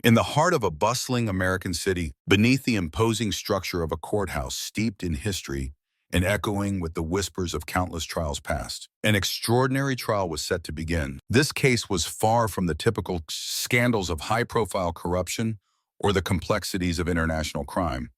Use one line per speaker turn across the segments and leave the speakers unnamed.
In the heart of a bustling American city, beneath the imposing structure of a courthouse steeped in history and echoing with the whispers of countless trials past, an extraordinary trial was set to begin. This case was far from the typical scandals of high-profile corruption or the complexities of international crime.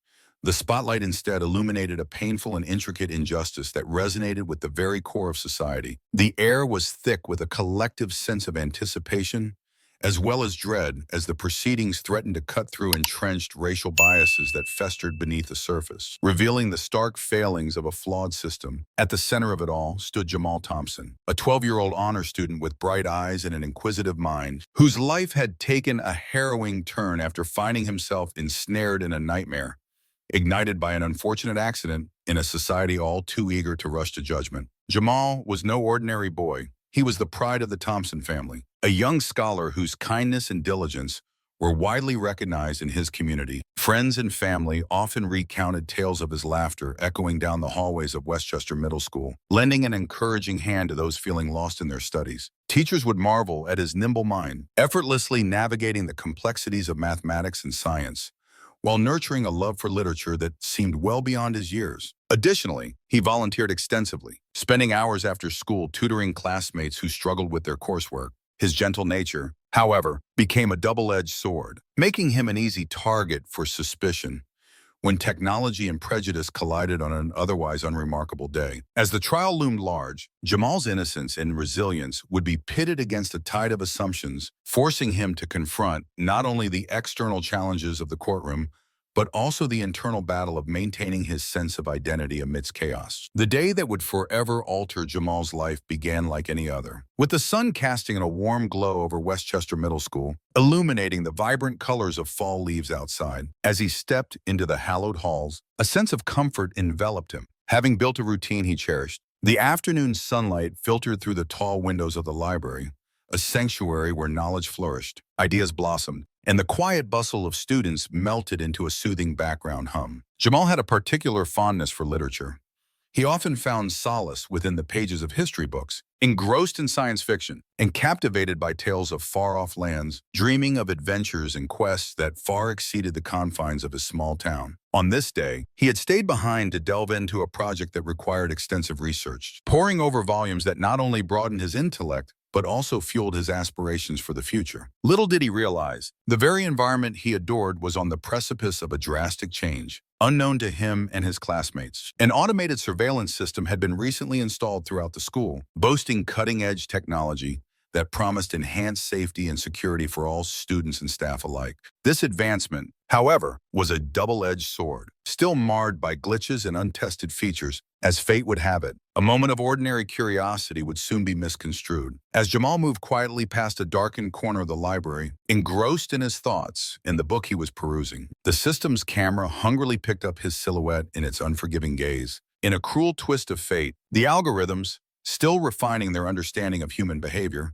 The spotlight instead illuminated a painful and intricate injustice that resonated with the very core of society. The air was thick with a collective sense of anticipation, as well as dread, as the proceedings threatened to cut through entrenched racial biases that festered beneath the surface, revealing the stark failings of a flawed system. At the center of it all stood Jamal Thompson, a 12-year-old honor student with bright eyes and an inquisitive mind, whose life had taken a harrowing turn after finding himself ensnared in a nightmare, ignited by an unfortunate accident in a society all too eager to rush to judgment. Jamal was no ordinary boy. He was the pride of the Thompson family, a young scholar whose kindness and diligence were widely recognized in his community. Friends and family often recounted tales of his laughter echoing down the hallways of Westchester Middle School, lending an encouraging hand to those feeling lost in their studies. Teachers would marvel at his nimble mind, effortlessly navigating the complexities of mathematics and science, while nurturing a love for literature that seemed well beyond his years. Additionally, he volunteered extensively, spending hours after school tutoring classmates who struggled with their coursework. His gentle nature, however, became a double-edged sword, making him an easy target for suspicion when technology and prejudice collided on an otherwise unremarkable day. As the trial loomed large, Jamal's innocence and resilience would be pitted against a tide of assumptions, forcing him to confront not only the external challenges of the courtroom, but also the internal battle of maintaining his sense of identity amidst chaos. The day that would forever alter Jamal's life began like any other, with the sun casting a warm glow over Westchester Middle School, illuminating the vibrant colors of fall leaves outside. As he stepped into the hallowed halls, a sense of comfort enveloped him. Having built a routine he cherished, the afternoon sunlight filtered through the tall windows of the library, a sanctuary where knowledge flourished, ideas blossomed, and the quiet bustle of students melted into a soothing background hum. Jamal had a particular fondness for literature. He often found solace within the pages of history books, engrossed in science fiction, and captivated by tales of far-off lands, dreaming of adventures and quests that far exceeded the confines of his small town. On this day, he had stayed behind to delve into a project that required extensive research, poring over volumes that not only broadened his intellect, but also fueled his aspirations for the future. Little did he realize, the very environment he adored was on the precipice of a drastic change, unknown to him and his classmates. An automated surveillance system had been recently installed throughout the school, boasting cutting-edge technology that promised enhanced safety and security for all students and staff alike. This advancement, however, was a double-edged sword, still marred by glitches and untested features. As fate would have it, a moment of ordinary curiosity would soon be misconstrued. As Jamal moved quietly past a darkened corner of the library, engrossed in his thoughts and the book he was perusing, the system's camera hungrily picked up his silhouette in its unforgiving gaze. In a cruel twist of fate, the algorithms, still refining their understanding of human behavior,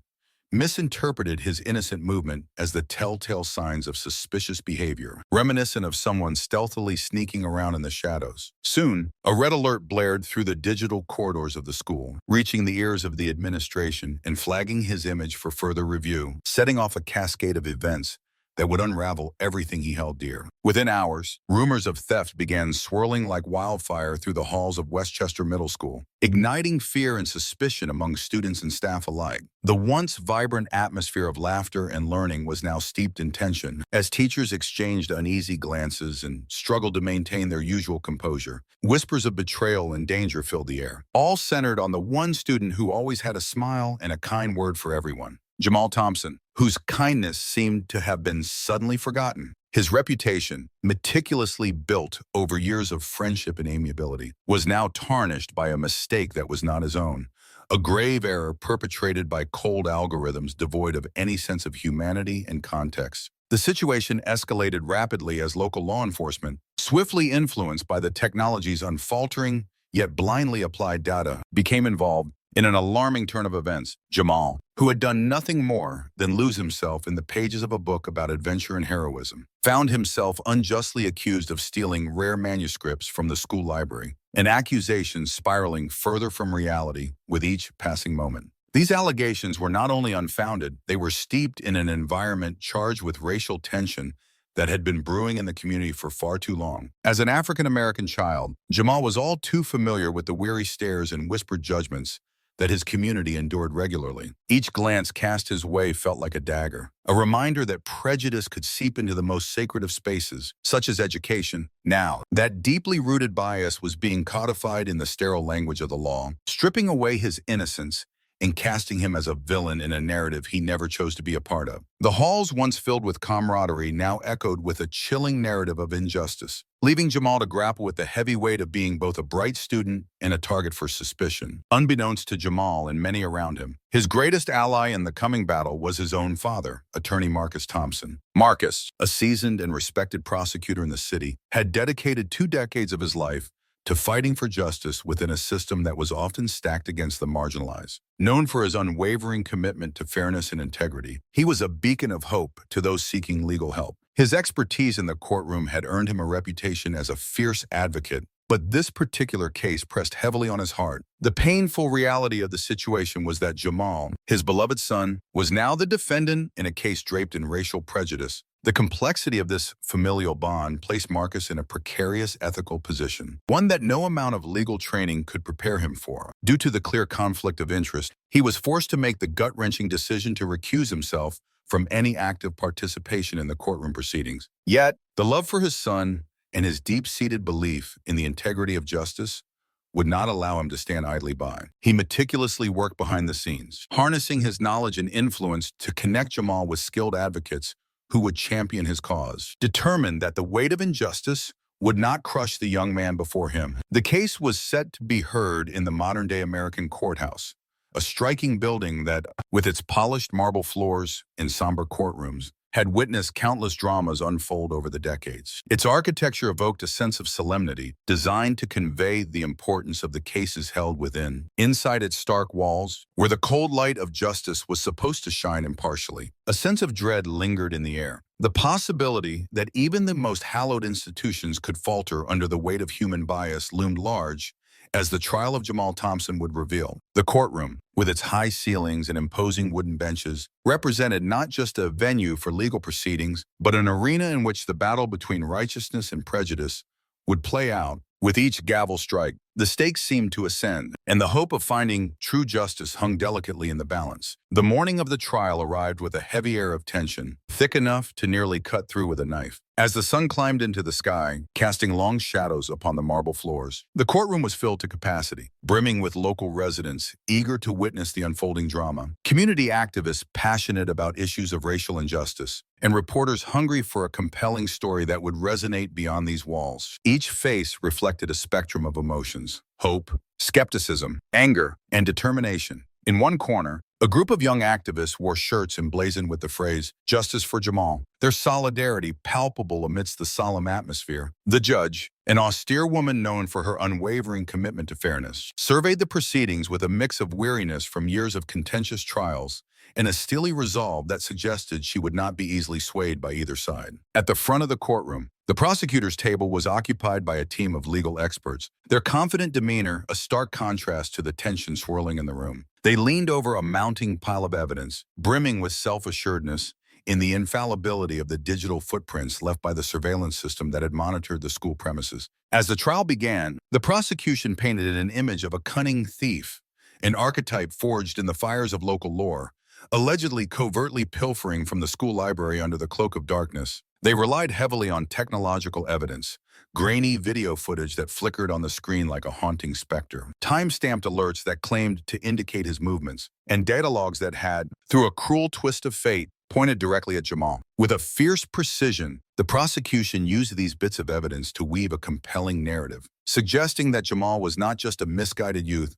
misinterpreted his innocent movement as the telltale signs of suspicious behavior, reminiscent of someone stealthily sneaking around in the shadows. Soon, a red alert blared through the digital corridors of the school, reaching the ears of the administration and flagging his image for further review, setting off a cascade of events that would unravel everything he held dear. Within hours, rumors of theft began swirling like wildfire through the halls of Westchester Middle School, igniting fear and suspicion among students and staff alike. The once vibrant atmosphere of laughter and learning was now steeped in tension, as teachers exchanged uneasy glances and struggled to maintain their usual composure. Whispers of betrayal and danger filled the air, all centered on the one student who always had a smile and a kind word for everyone. Jamal Thompson, whose kindness seemed to have been suddenly forgotten. His reputation, meticulously built over years of friendship and amiability, was now tarnished by a mistake that was not his own, a grave error perpetrated by cold algorithms devoid of any sense of humanity and context. The situation escalated rapidly as local law enforcement, swiftly influenced by the technology's unfaltering yet blindly applied data, became involved. In an alarming turn of events, Jamal, who had done nothing more than lose himself in the pages of a book about adventure and heroism, found himself unjustly accused of stealing rare manuscripts from the school library, an accusation spiraling further from reality with each passing moment. These allegations were not only unfounded, they were steeped in an environment charged with racial tension that had been brewing in the community for far too long. As an African-American child, Jamal was all too familiar with the weary stares and whispered judgments that his community endured regularly. Each glance cast his way felt like a dagger, a reminder that prejudice could seep into the most sacred of spaces, such as education. Now, that deeply rooted bias was being codified in the sterile language of the law, stripping away his innocence and casting him as a villain in a narrative he never chose to be a part of. The halls, once filled with camaraderie, now echoed with a chilling narrative of injustice, leaving Jamal to grapple with the heavy weight of being both a bright student and a target for suspicion. Unbeknownst to Jamal and many around him, his greatest ally in the coming battle was his own father, attorney Marcus Thompson. Marcus, a seasoned and respected prosecutor in the city, had dedicated 2 decades of his life to fighting for justice within a system that was often stacked against the marginalized. Known for his unwavering commitment to fairness and integrity, he was a beacon of hope to those seeking legal help. His expertise in the courtroom had earned him a reputation as a fierce advocate, but this particular case pressed heavily on his heart. The painful reality of the situation was that Jamal, his beloved son, was now the defendant in a case draped in racial prejudice. The complexity of this familial bond placed Marcus in a precarious ethical position, one that no amount of legal training could prepare him for. Due to the clear conflict of interest, he was forced to make the gut-wrenching decision to recuse himself from any active participation in the courtroom proceedings. Yet, the love for his son and his deep-seated belief in the integrity of justice would not allow him to stand idly by. He meticulously worked behind the scenes, harnessing his knowledge and influence to connect Jamal with skilled advocates who would champion his cause, determined that the weight of injustice would not crush the young man before him. The case was set to be heard in the modern-day American courthouse, a striking building that, with its polished marble floors and somber courtrooms, had witnessed countless dramas unfold over the decades. Its architecture evoked a sense of solemnity, designed to convey the importance of the cases held within. Inside its stark walls, where the cold light of justice was supposed to shine impartially, a sense of dread lingered in the air. The possibility that even the most hallowed institutions could falter under the weight of human bias loomed large, as the trial of Jamal Thompson would reveal. The courtroom, with its high ceilings and imposing wooden benches, represented not just a venue for legal proceedings, but an arena in which the battle between righteousness and prejudice would play out. With each gavel strike, the stakes seemed to ascend, and the hope of finding true justice hung delicately in the balance. The morning of the trial arrived with a heavy air of tension, thick enough to nearly cut through with a knife. As the sun climbed into the sky, casting long shadows upon the marble floors, the courtroom was filled to capacity, brimming with local residents eager to witness the unfolding drama, community activists passionate about issues of racial injustice, and reporters hungry for a compelling story that would resonate beyond these walls. Each face reflected a spectrum of emotions: hope, skepticism, anger, and determination. In one corner, a group of young activists wore shirts emblazoned with the phrase, "Justice for Jamal," their solidarity palpable amidst the solemn atmosphere. The judge, an austere woman known for her unwavering commitment to fairness, surveyed the proceedings with a mix of weariness from years of contentious trials and a steely resolve that suggested she would not be easily swayed by either side. At the front of the courtroom, the prosecutor's table was occupied by a team of legal experts, their confident demeanor a stark contrast to the tension swirling in the room. They leaned over a mounting pile of evidence, brimming with self-assuredness in the infallibility of the digital footprints left by the surveillance system that had monitored the school premises. As the trial began, the prosecution painted an image of a cunning thief, an archetype forged in the fires of local lore, allegedly covertly pilfering from the school library under the cloak of darkness. They relied heavily on technological evidence, grainy video footage that flickered on the screen like a haunting specter, time-stamped alerts that claimed to indicate his movements, and data logs that had, through a cruel twist of fate, pointed directly at Jamal. With a fierce precision, the prosecution used these bits of evidence to weave a compelling narrative, suggesting that Jamal was not just a misguided youth,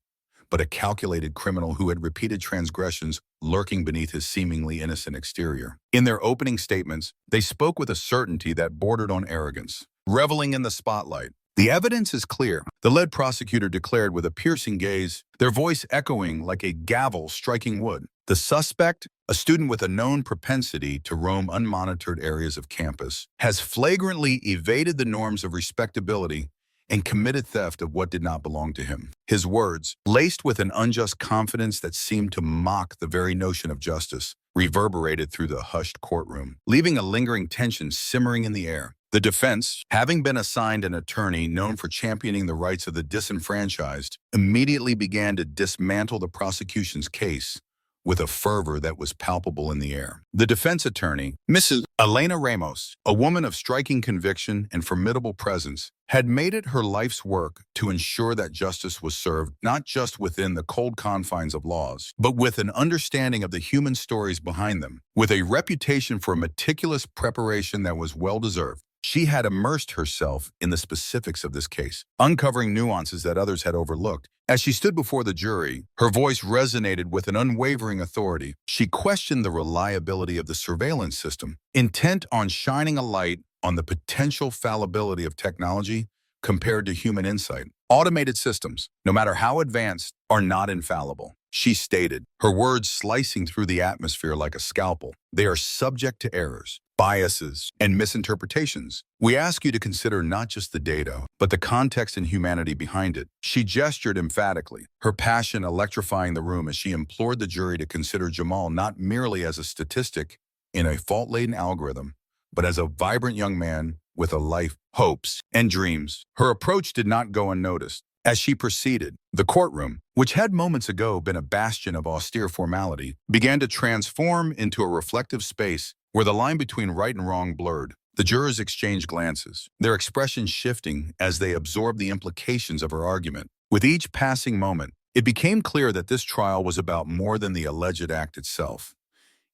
but a calculated criminal who had repeated transgressions lurking beneath his seemingly innocent exterior. In their opening statements, they spoke with a certainty that bordered on arrogance, reveling in the spotlight. "The evidence is clear," the lead prosecutor declared with a piercing gaze, their voice echoing like a gavel striking wood. "The suspect, a student with a known propensity to roam unmonitored areas of campus, has flagrantly evaded the norms of respectability and committed theft of what did not belong to him. His words, laced with an unjust confidence that seemed to mock the very notion of justice, reverberated through the hushed courtroom, leaving a lingering tension simmering in the air. The defense, having been assigned an attorney known for championing the rights of the disenfranchised, immediately began to dismantle the prosecution's case with a fervor that was palpable in the air. The defense attorney, Mrs. Elena Ramos, a woman of striking conviction and formidable presence, had made it her life's work to ensure that justice was served not just within the cold confines of laws, but with an understanding of the human stories behind them. With a reputation for meticulous preparation that was well-deserved, she had immersed herself in the specifics of this case, uncovering nuances that others had overlooked. As she stood before the jury, her voice resonated with an unwavering authority. She questioned the reliability of the surveillance system, intent on shining a light on the potential fallibility of technology compared to human insight. Automated systems, no matter how advanced, are not infallible, she stated, her words slicing through the atmosphere like a scalpel. They are subject to errors, biases, and misinterpretations. We ask you to consider not just the data, but the context and humanity behind it. She gestured emphatically, her passion electrifying the room as she implored the jury to consider Jamal not merely as a statistic in a fault-laden algorithm, but as a vibrant young man with a life, hopes, and dreams. Her approach did not go unnoticed. As she proceeded, the courtroom, which had moments ago been a bastion of austere formality, began to transform into a reflective space where the line between right and wrong blurred. The jurors exchanged glances, their expressions shifting as they absorbed the implications of her argument. With each passing moment, it became clear that this trial was about more than the alleged act itself.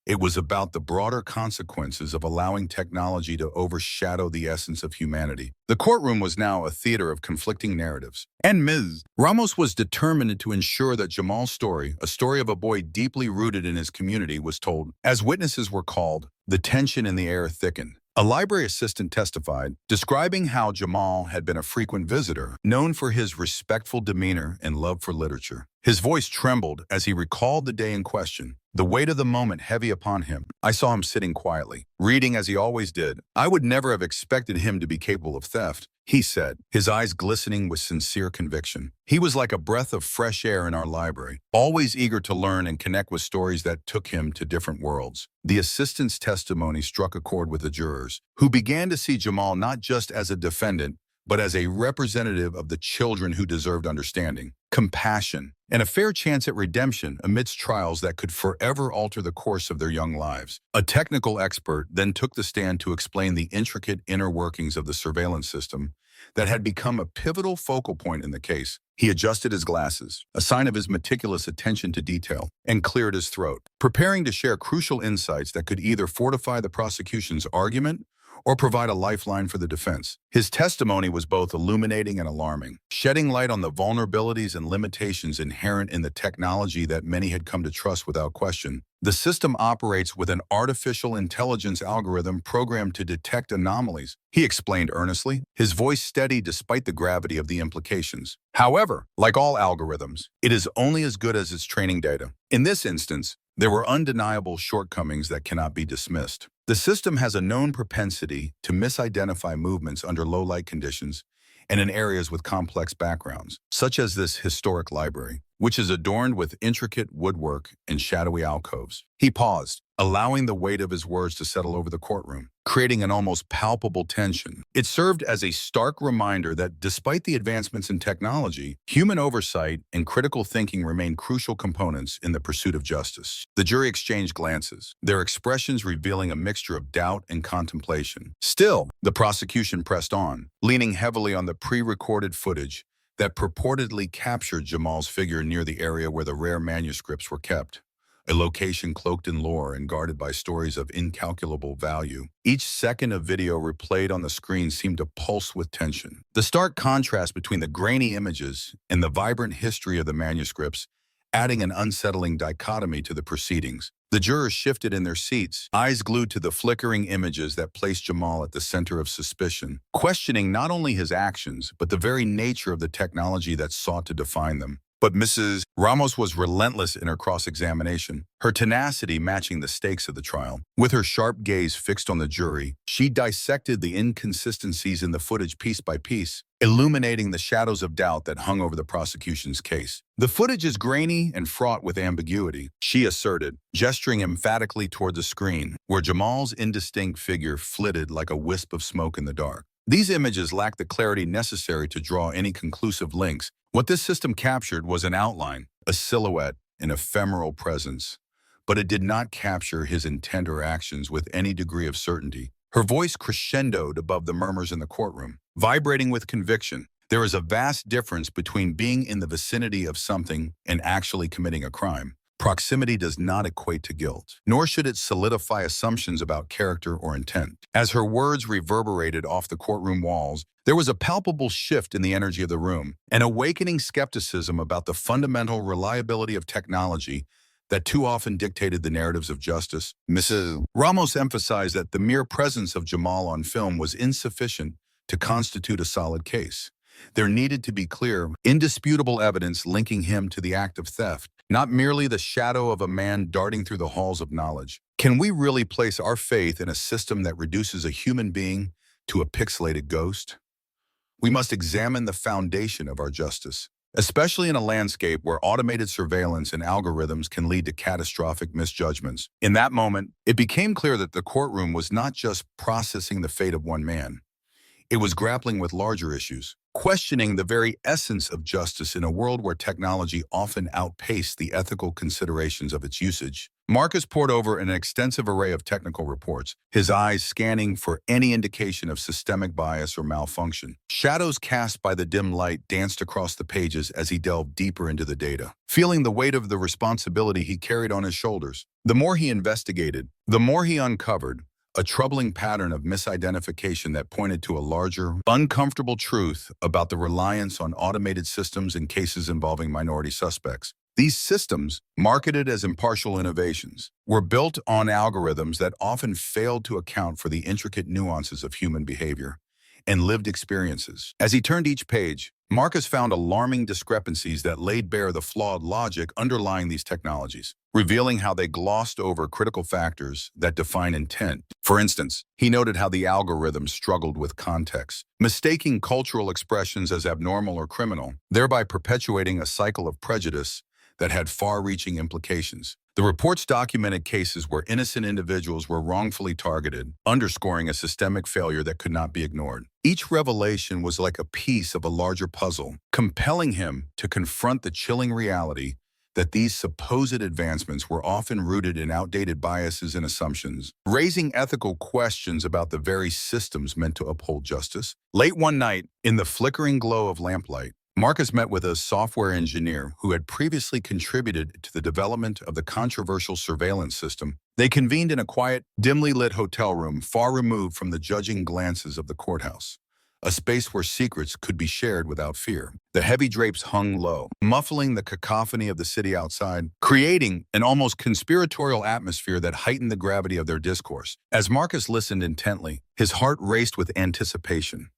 It was about the broader consequences of allowing technology to overshadow the essence of humanity. The courtroom was now a theater of conflicting narratives, and Ms. Ramos was determined to ensure that Jamal's story, a story of a boy deeply rooted in his community, was told. As witnesses were called, the tension in the air thickened. A library assistant testified, describing how Jamal had been a frequent visitor, known for his respectful demeanor and love for literature. His voice trembled as he recalled the day in question, the weight of the moment heavy upon him. I saw him sitting quietly, reading as he always did. I would never have expected him to be capable of theft, he said, his eyes glistening with sincere conviction. He was like a breath of fresh air in our library, always eager to learn and connect with stories that took him to different worlds. The assistant's testimony struck a chord with the jurors, who began to see Jamal not just as a defendant, but as a representative of the children who deserved understanding, compassion, and a fair chance at redemption amidst trials that could forever alter the course of their young lives. A technical expert then took the stand to explain the intricate inner workings of the surveillance system that had become a pivotal focal point in the case. He adjusted his glasses, a sign of his meticulous attention to detail, and cleared his throat, preparing to share crucial insights that could either fortify the prosecution's argument or provide a lifeline for the defense. His testimony was both illuminating and alarming, shedding light on the vulnerabilities and limitations inherent in the technology that many had come to trust without question. The system operates with an artificial intelligence algorithm programmed to detect anomalies, he explained earnestly, his voice steady despite the gravity of the implications. However, like all algorithms, it is only as good as its training data. In this instance, there were undeniable shortcomings that cannot be dismissed. The system has a known propensity to misidentify movements under low-light conditions and in areas with complex backgrounds, such as this historic library, which is adorned with intricate woodwork and shadowy alcoves. He paused, allowing the weight of his words to settle over the courtroom, creating an almost palpable tension. It served as a stark reminder that despite the advancements in technology, human oversight and critical thinking remain crucial components in the pursuit of justice. The jury exchanged glances, their expressions revealing a mixture of doubt and contemplation. Still, the prosecution pressed on, leaning heavily on the pre-recorded footage that purportedly captured Jamal's figure near the area where the rare manuscripts were kept, a location cloaked in lore and guarded by stories of incalculable value. Each second of video replayed on the screen seemed to pulse with tension. The stark contrast between the grainy images and the vibrant history of the manuscripts, adding an unsettling dichotomy to the proceedings. The jurors shifted in their seats, eyes glued to the flickering images that placed Jamal at the center of suspicion, questioning not only his actions, but the very nature of the technology that sought to define them. But Mrs. Ramos was relentless in her cross-examination, her tenacity matching the stakes of the trial. With her sharp gaze fixed on the jury, she dissected the inconsistencies in the footage piece by piece, illuminating the shadows of doubt that hung over the prosecution's case. "The footage is grainy and fraught with ambiguity," she asserted, gesturing emphatically toward the screen, where Jamal's indistinct figure flitted like a wisp of smoke in the dark. "These images lack the clarity necessary to draw any conclusive links. What this system captured was an outline, a silhouette, an ephemeral presence, but it did not capture his intent or actions with any degree of certainty." Her voice crescendoed above the murmurs in the courtroom, vibrating with conviction. There is a vast difference between being in the vicinity of something and actually committing a crime. Proximity does not equate to guilt, nor should it solidify assumptions about character or intent. As her words reverberated off the courtroom walls, there was a palpable shift in the energy of the room, an awakening skepticism about the fundamental reliability of technology that too often dictated the narratives of justice. Mrs. Ramos emphasized that the mere presence of Jamal on film was insufficient to constitute a solid case. There needed to be clear, indisputable evidence linking him to the act of theft, not merely the shadow of a man darting through the halls of knowledge. Can we really place our faith in a system that reduces a human being to a pixelated ghost? We must examine the foundation of our justice, especially in a landscape where automated surveillance and algorithms can lead to catastrophic misjudgments. In that moment, it became clear that the courtroom was not just processing the fate of one man. It was grappling with larger issues, questioning the very essence of justice in a world where technology often outpaced the ethical considerations of its usage. Marcus pored over an extensive array of technical reports, his eyes scanning for any indication of systemic bias or malfunction. Shadows cast by the dim light danced across the pages as he delved deeper into the data, feeling the weight of the responsibility he carried on his shoulders. The more he investigated, the more he uncovered a troubling pattern of misidentification that pointed to a larger, uncomfortable truth about the reliance on automated systems in cases involving minority suspects. These systems, marketed as impartial innovations, were built on algorithms that often failed to account for the intricate nuances of human behavior and lived experiences. As he turned each page, Marcus found alarming discrepancies that laid bare the flawed logic underlying these technologies, revealing how they glossed over critical factors that define intent. For instance, he noted how the algorithms struggled with context, mistaking cultural expressions as abnormal or criminal, thereby perpetuating a cycle of prejudice that had far-reaching implications. The reports documented cases where innocent individuals were wrongfully targeted, underscoring a systemic failure that could not be ignored. Each revelation was like a piece of a larger puzzle, compelling him to confront the chilling reality that these supposed advancements were often rooted in outdated biases and assumptions, raising ethical questions about the very systems meant to uphold justice. Late one night, in the flickering glow of lamplight, Marcus met with a software engineer who had previously contributed to the development of the controversial surveillance system. They convened in a quiet, dimly lit hotel room far removed from the judging glances of the courthouse, a space where secrets could be shared without fear. The heavy drapes hung low, muffling the cacophony of the city outside, creating an almost conspiratorial atmosphere that heightened the gravity of their discourse. As Marcus listened intently, his heart raced with anticipation.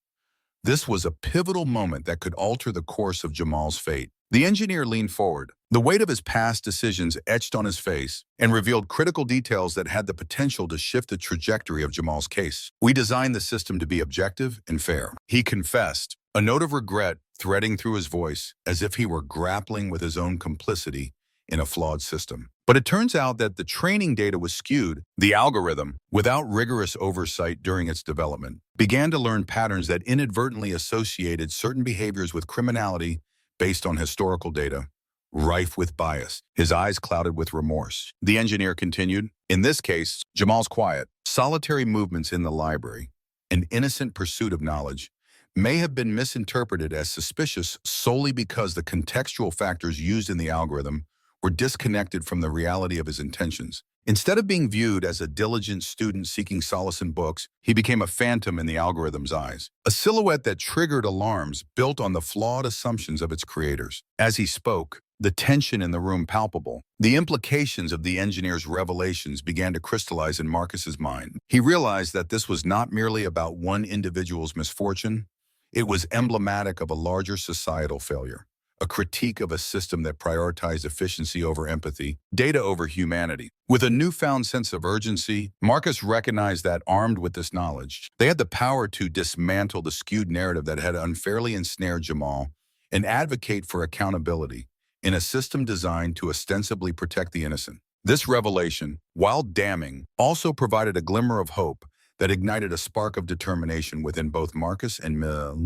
This was a pivotal moment that could alter the course of Jamal's fate. The engineer leaned forward, the weight of his past decisions etched on his face, and revealed critical details that had the potential to shift the trajectory of Jamal's case. "We designed the system to be objective and fair," he confessed, a note of regret threading through his voice as if he were grappling with his own complicity in a flawed system. But it turns out that the training data was skewed. The algorithm, without rigorous oversight during its development, began to learn patterns that inadvertently associated certain behaviors with criminality based on historical data, rife with bias. His eyes clouded with remorse. The engineer continued, "In this case, Jamal's quiet, solitary movements in the library, an innocent pursuit of knowledge, may have been misinterpreted as suspicious solely because the contextual factors used in the algorithm were disconnected from the reality of his intentions. Instead of being viewed as a diligent student seeking solace in books, he became a phantom in the algorithm's eyes, a silhouette that triggered alarms built on the flawed assumptions of its creators." As he spoke, the tension in the room palpable, the implications of the engineer's revelations began to crystallize in Marcus's mind. He realized that this was not merely about one individual's misfortune, it was emblematic of a larger societal failure, a critique of a system that prioritized efficiency over empathy, data over humanity. With a newfound sense of urgency, Marcus recognized that, armed with this knowledge, they had the power to dismantle the skewed narrative that had unfairly ensnared Jamal and advocate for accountability in a system designed to ostensibly protect the innocent. This revelation, while damning, also provided a glimmer of hope that ignited a spark of determination within both Marcus and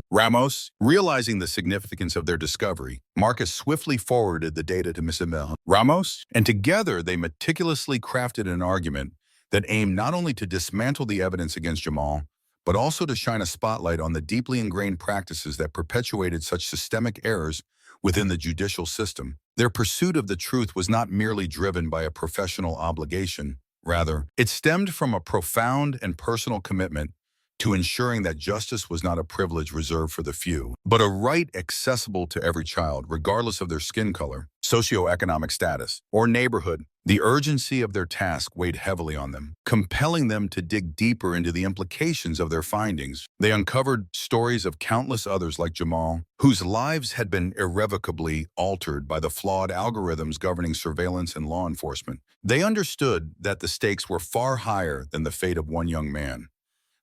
Ramos. Realizing the significance of their discovery, Marcus swiftly forwarded the data to Mr. Ramos, and together they meticulously crafted an argument that aimed not only to dismantle the evidence against Jamal, but also to shine a spotlight on the deeply ingrained practices that perpetuated such systemic errors within the judicial system. Their pursuit of the truth was not merely driven by a professional obligation. Rather, it stemmed from a profound and personal commitment to ensuring that justice was not a privilege reserved for the few, but a right accessible to every child, regardless of their skin color, socioeconomic status, or neighborhood. The urgency of their task weighed heavily on them, compelling them to dig deeper into the implications of their findings. They uncovered stories of countless others like Jamal, whose lives had been irrevocably altered by the flawed algorithms governing surveillance and law enforcement. They understood that the stakes were far higher than the fate of one young man.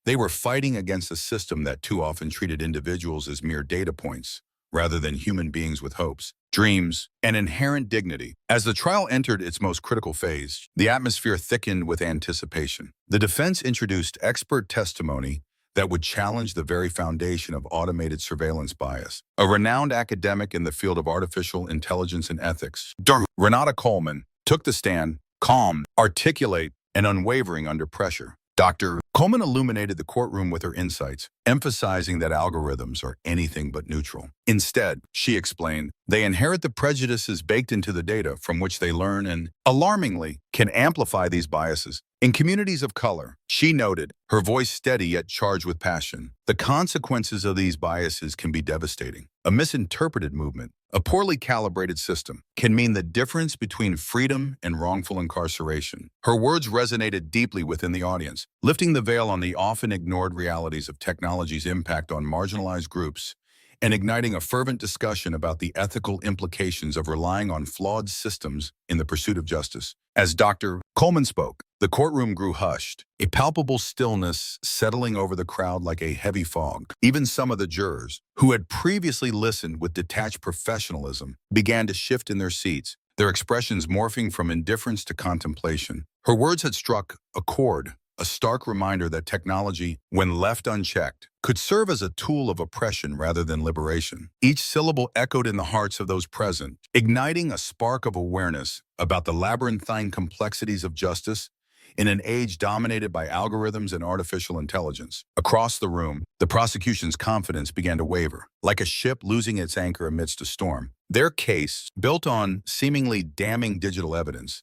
They were fighting against a system that too often treated individuals as mere data points, rather than human beings with hopes, dreams, and inherent dignity. As the trial entered its most critical phase, the atmosphere thickened with anticipation. The defense introduced expert testimony that would challenge the very foundation of automated surveillance bias. A renowned academic in the field of artificial intelligence and ethics, Renata Coleman, took the stand, calm, articulate, and unwavering under pressure. Dr. Coleman illuminated the courtroom with her insights, emphasizing that algorithms are anything but neutral. Instead, she explained, they inherit the prejudices baked into the data from which they learn and, alarmingly, can amplify these biases. In communities of color, she noted, her voice steady yet charged with passion, the consequences of these biases can be devastating. A misinterpreted movement, a poorly calibrated system, can mean the difference between freedom and wrongful incarceration. Her words resonated deeply within the audience, lifting the veil on the often ignored realities of technology's impact on marginalized groups and igniting a fervent discussion about the ethical implications of relying on flawed systems in the pursuit of justice. As Dr. Coleman spoke, the courtroom grew hushed, a palpable stillness settling over the crowd like a heavy fog. Even some of the jurors, who had previously listened with detached professionalism, began to shift in their seats, their expressions morphing from indifference to contemplation. Her words had struck a chord, a stark reminder that technology, when left unchecked, could serve as a tool of oppression rather than liberation. Each syllable echoed in the hearts of those present, igniting a spark of awareness about the labyrinthine complexities of justice in an age dominated by algorithms and artificial intelligence. Across the room, the prosecution's confidence began to waver, like a ship losing its anchor amidst a storm. Their case, built on seemingly damning digital evidence,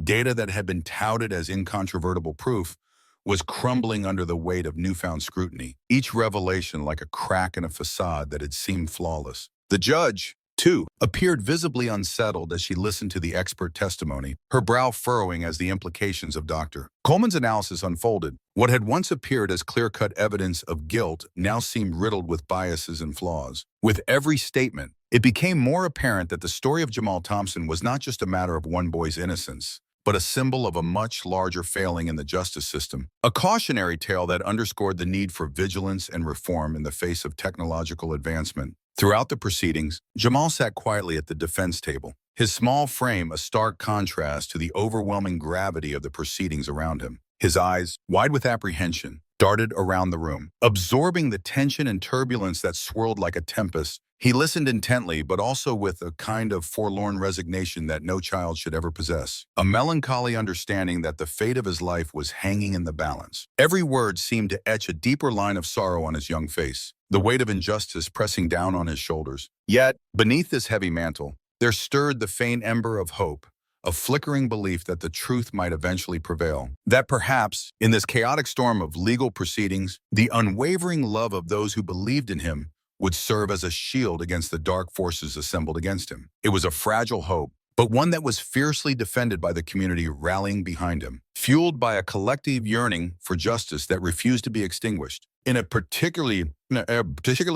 data that had been touted as incontrovertible proof, was crumbling under the weight of newfound scrutiny, each revelation like a crack in a facade that had seemed flawless. The judge, too, appeared visibly unsettled as she listened to the expert testimony, her brow furrowing as the implications of Dr. Coleman's analysis unfolded. What had once appeared as clear-cut evidence of guilt now seemed riddled with biases and flaws. With every statement, it became more apparent that the story of Jamal Thompson was not just a matter of one boy's innocence, but a symbol of a much larger failing in the justice system. A cautionary tale that underscored the need for vigilance and reform in the face of technological advancement. Throughout the proceedings, Jamal sat quietly at the defense table, his small frame a stark contrast to the overwhelming gravity of the proceedings around him. His eyes, wide with apprehension, darted around the room, absorbing the tension and turbulence that swirled like a tempest. He listened intently, but also with a kind of forlorn resignation that no child should ever possess, a melancholy understanding that the fate of his life was hanging in the balance. Every word seemed to etch a deeper line of sorrow on his young face, the weight of injustice pressing down on his shoulders. Yet, beneath this heavy mantle, there stirred the faint ember of hope, a flickering belief that the truth might eventually prevail. That perhaps, in this chaotic storm of legal proceedings, the unwavering love of those who believed in him would serve as a shield against the dark forces assembled against him. It was a fragile hope, but one that was fiercely defended by the community rallying behind him, fueled by a collective yearning for justice that refused to be extinguished. In a particularly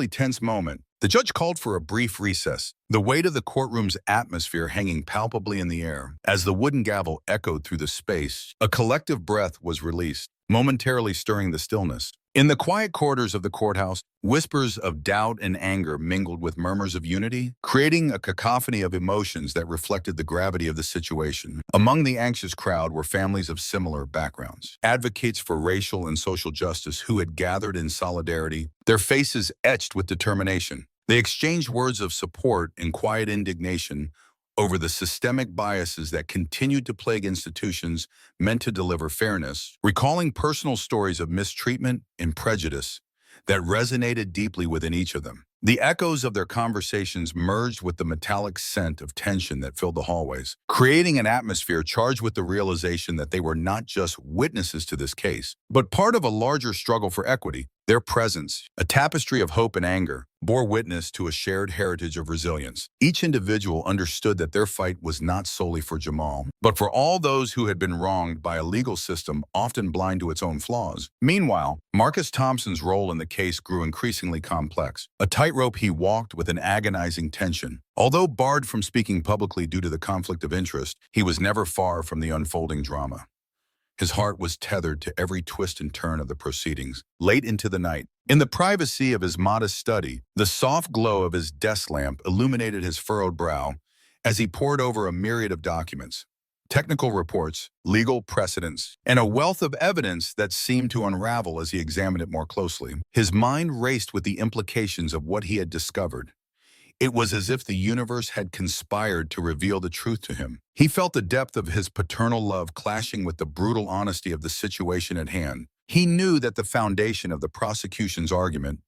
tense moment, The judge called for a brief recess, the weight of the courtroom's atmosphere hanging palpably in the air. As the wooden gavel echoed through the space, a collective breath was released, momentarily stirring the stillness. In the quiet corridors of the courthouse, whispers of doubt and anger mingled with murmurs of unity, creating a cacophony of emotions that reflected the gravity of the situation. Among the anxious crowd were families of similar backgrounds, advocates for racial and social justice who had gathered in solidarity, their faces etched with determination. They exchanged words of support and quiet indignation over the systemic biases that continued to plague institutions meant to deliver fairness, recalling personal stories of mistreatment and prejudice that resonated deeply within each of them. The echoes of their conversations merged with the metallic scent of tension that filled the hallways, creating an atmosphere charged with the realization that they were not just witnesses to this case, but part of a larger struggle for equity. Their presence, a tapestry of hope and anger, bore witness to a shared heritage of resilience. Each individual understood that their fight was not solely for Jamal, but for all those who had been wronged by a legal system often blind to its own flaws. Meanwhile, Marcus Thompson's role in the case grew increasingly complex. A tightrope he walked with an agonizing tension. Although barred from speaking publicly due to the conflict of interest, he was never far from the unfolding drama. His heart was tethered to every twist and turn of the proceedings. Late into the night, in the privacy of his modest study, the soft glow of his desk lamp illuminated his furrowed brow as he pored over a myriad of documents, technical reports, legal precedents, and a wealth of evidence that seemed to unravel as he examined it more closely. His mind raced with the implications of what he had discovered. It was as if the universe had conspired to reveal the truth to him. He felt the depth of his paternal love clashing with the brutal honesty of the situation at hand. He knew that the foundation of the prosecution's argument,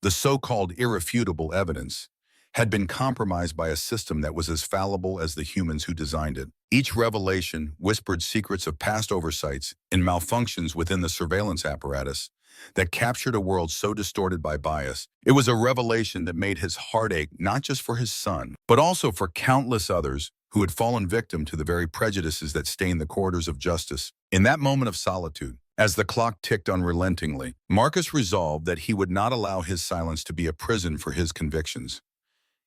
the so-called irrefutable evidence, had been compromised by a system that was as fallible as the humans who designed it. Each revelation whispered secrets of past oversights and malfunctions within the surveillance apparatus that captured a world so distorted by bias. It was a revelation that made his heart ache not just for his son, but also for countless others who had fallen victim to the very prejudices that stained the corridors of justice. In that moment of solitude, as the clock ticked unrelentingly, Marcus resolved that he would not allow his silence to be a prison for his convictions.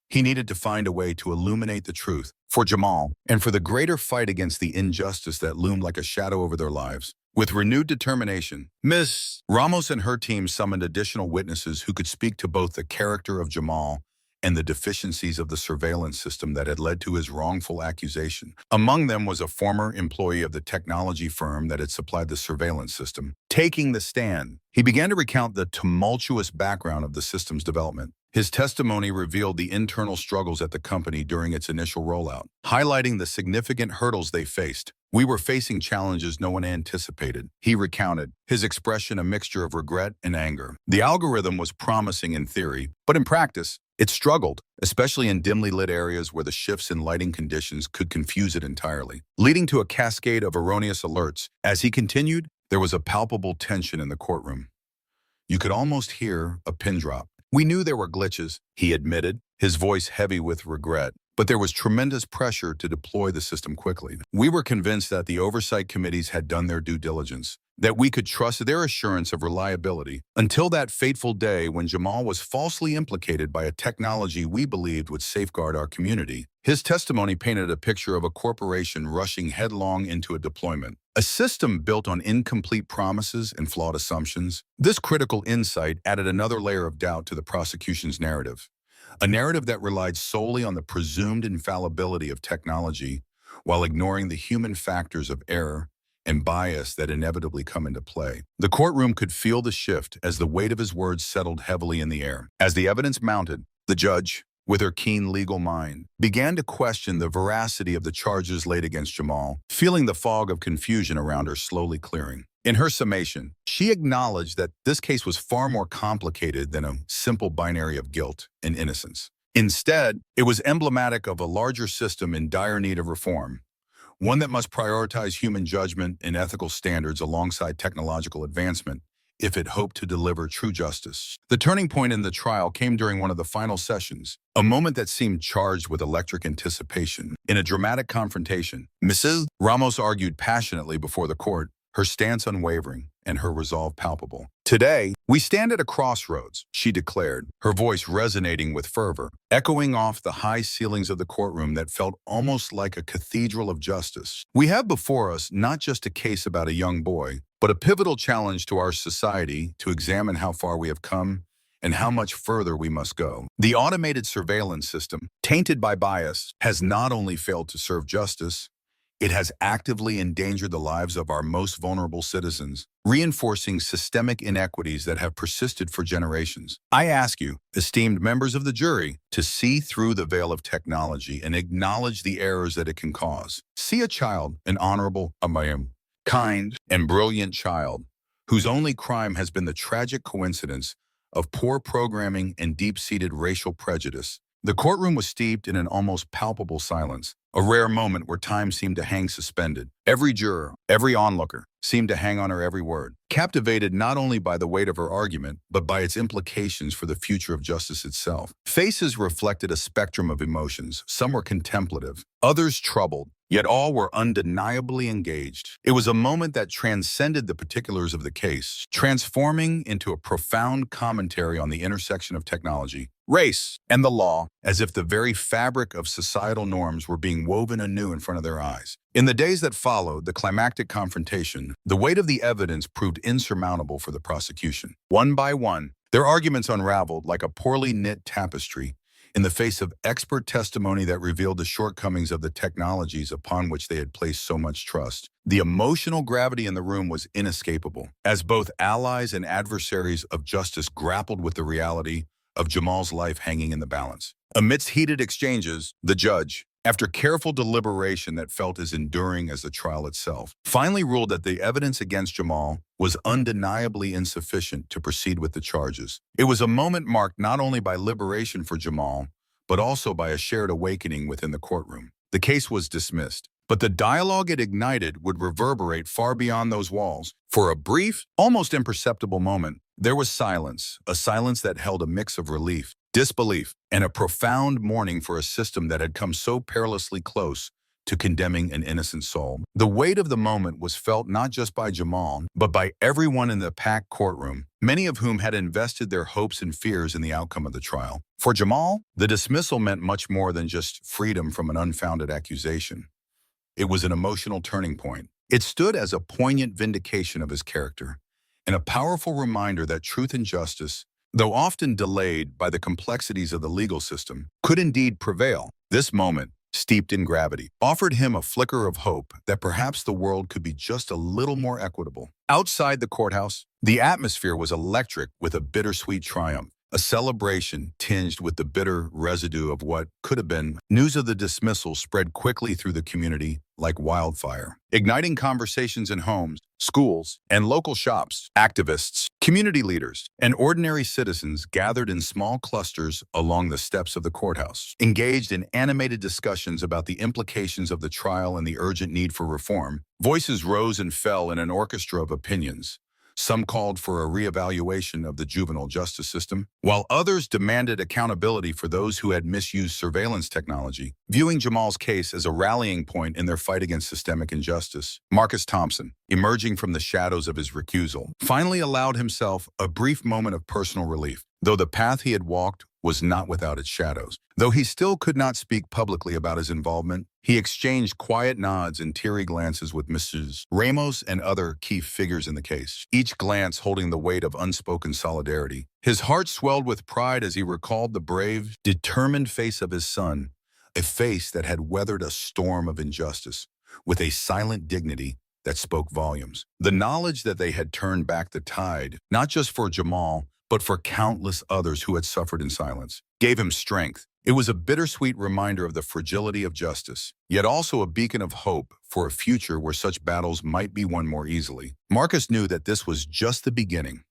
He needed to find a way to illuminate the truth for Jamal and for the greater fight against the injustice that loomed like a shadow over their lives. With renewed determination, Ms. Ramos and her team summoned additional witnesses who could speak to both the character of Jamal and the deficiencies of the surveillance system that had led to his wrongful accusation. Among them was a former employee of the technology firm that had supplied the surveillance system. Taking the stand, he began to recount the tumultuous background of the system's development. His testimony revealed the internal struggles at the company during its initial rollout, highlighting the significant hurdles they faced. "We were facing challenges no one anticipated," he recounted, his expression a mixture of regret and anger. The algorithm was promising in theory, but in practice, it struggled, especially in dimly lit areas where the shifts in lighting conditions could confuse it entirely, leading to a cascade of erroneous alerts. As he continued, there was a palpable tension in the courtroom. You could almost hear a pin drop. "We knew there were glitches," he admitted, his voice heavy with regret, but there was tremendous pressure to deploy the system quickly. "We were convinced that the oversight committees had done their due diligence, that we could trust their assurance of reliability, until that fateful day when Jamal was falsely implicated by a technology we believed would safeguard our community." His testimony painted a picture of a corporation rushing headlong into a deployment, a system built on incomplete promises and flawed assumptions. This critical insight added another layer of doubt to the prosecution's narrative, a narrative that relied solely on the presumed infallibility of technology while ignoring the human factors of error and bias that inevitably come into play. The courtroom could feel the shift as the weight of his words settled heavily in the air. As the evidence mounted, the judge, with her keen legal mind, began to question the veracity of the charges laid against Jamal, feeling the fog of confusion around her slowly clearing. In her summation, she acknowledged that this case was far more complicated than a simple binary of guilt and innocence. Instead, it was emblematic of a larger system in dire need of reform, one that must prioritize human judgment and ethical standards alongside technological advancement if it hoped to deliver true justice. The turning point in the trial came during one of the final sessions, a moment that seemed charged with electric anticipation. In a dramatic confrontation, Mrs. Ramos argued passionately before the court, her stance unwavering and her resolve palpable. Today, we stand at a crossroads, she declared, her voice resonating with fervor, echoing off the high ceilings of the courtroom that felt almost like a cathedral of justice. We have before us not just a case about a young boy, but a pivotal challenge to our society to examine how far we have come and how much further we must go. The automated surveillance system, tainted by bias, has not only failed to serve justice, it has actively endangered the lives of our most vulnerable citizens, reinforcing systemic inequities that have persisted for generations. I ask you, esteemed members of the jury, to see through the veil of technology and acknowledge the errors that it can cause. See a child, an honorable, kind, and brilliant child, whose only crime has been the tragic coincidence of poor programming and deep-seated racial prejudice. The courtroom was steeped in an almost palpable silence, a rare moment where time seemed to hang suspended. Every juror, every onlooker, seemed to hang on her every word, captivated not only by the weight of her argument, but by its implications for the future of justice itself. Faces reflected a spectrum of emotions. Some were contemplative, others troubled, yet all were undeniably engaged. It was a moment that transcended the particulars of the case, transforming into a profound commentary on the intersection of technology, race, and the law, as if the very fabric of societal norms were being woven anew in front of their eyes. In the days that followed the climactic confrontation, the weight of the evidence proved insurmountable for the prosecution. One by one, their arguments unraveled like a poorly knit tapestry in the face of expert testimony that revealed the shortcomings of the technologies upon which they had placed so much trust. The emotional gravity in the room was inescapable, as both allies and adversaries of justice grappled with the reality of Jamal's life hanging in the balance. Amidst heated exchanges, the judge, after careful deliberation that felt as enduring as the trial itself, finally ruled that the evidence against Jamal was undeniably insufficient to proceed with the charges. It was a moment marked not only by liberation for Jamal, but also by a shared awakening within the courtroom. The case was dismissed, but the dialogue it ignited would reverberate far beyond those walls. For a brief, almost imperceptible moment, there was silence, a silence that held a mix of relief, disbelief, and a profound mourning for a system that had come so perilously close to condemning an innocent soul. The weight of the moment was felt not just by Jamal, but by everyone in the packed courtroom, many of whom had invested their hopes and fears in the outcome of the trial. For Jamal, the dismissal meant much more than just freedom from an unfounded accusation. It was an emotional turning point. It stood as a poignant vindication of his character, and a powerful reminder that truth and justice, though often delayed by the complexities of the legal system, could indeed prevail. This moment, steeped in gravity, offered him a flicker of hope that perhaps the world could be just a little more equitable. Outside the courthouse, the atmosphere was electric with a bittersweet triumph, a celebration tinged with the bitter residue of what could have been. News of the dismissal spread quickly through the community like wildfire, igniting conversations in homes, schools, and local shops. Activists, community leaders, and ordinary citizens gathered in small clusters along the steps of the courthouse, engaged in animated discussions about the implications of the trial and the urgent need for reform. Voices rose and fell in an orchestra of opinions. Some called for a reevaluation of the juvenile justice system, while others demanded accountability for those who had misused surveillance technology, viewing Jamal's case as a rallying point in their fight against systemic injustice. Marcus Thompson, emerging from the shadows of his recusal, finally allowed himself a brief moment of personal relief, though the path he had walked was not without its shadows. Though he still could not speak publicly about his involvement, he exchanged quiet nods and teary glances with Mrs. Ramos and other key figures in the case, each glance holding the weight of unspoken solidarity. His heart swelled with pride as he recalled the brave, determined face of his son, a face that had weathered a storm of injustice with a silent dignity that spoke volumes. The knowledge that they had turned back the tide, not just for Jamal, but for countless others who had suffered in silence, gave him strength. It was a bittersweet reminder of the fragility of justice, yet also a beacon of hope for a future where such battles might be won more easily. Marcus knew that this was just the beginning.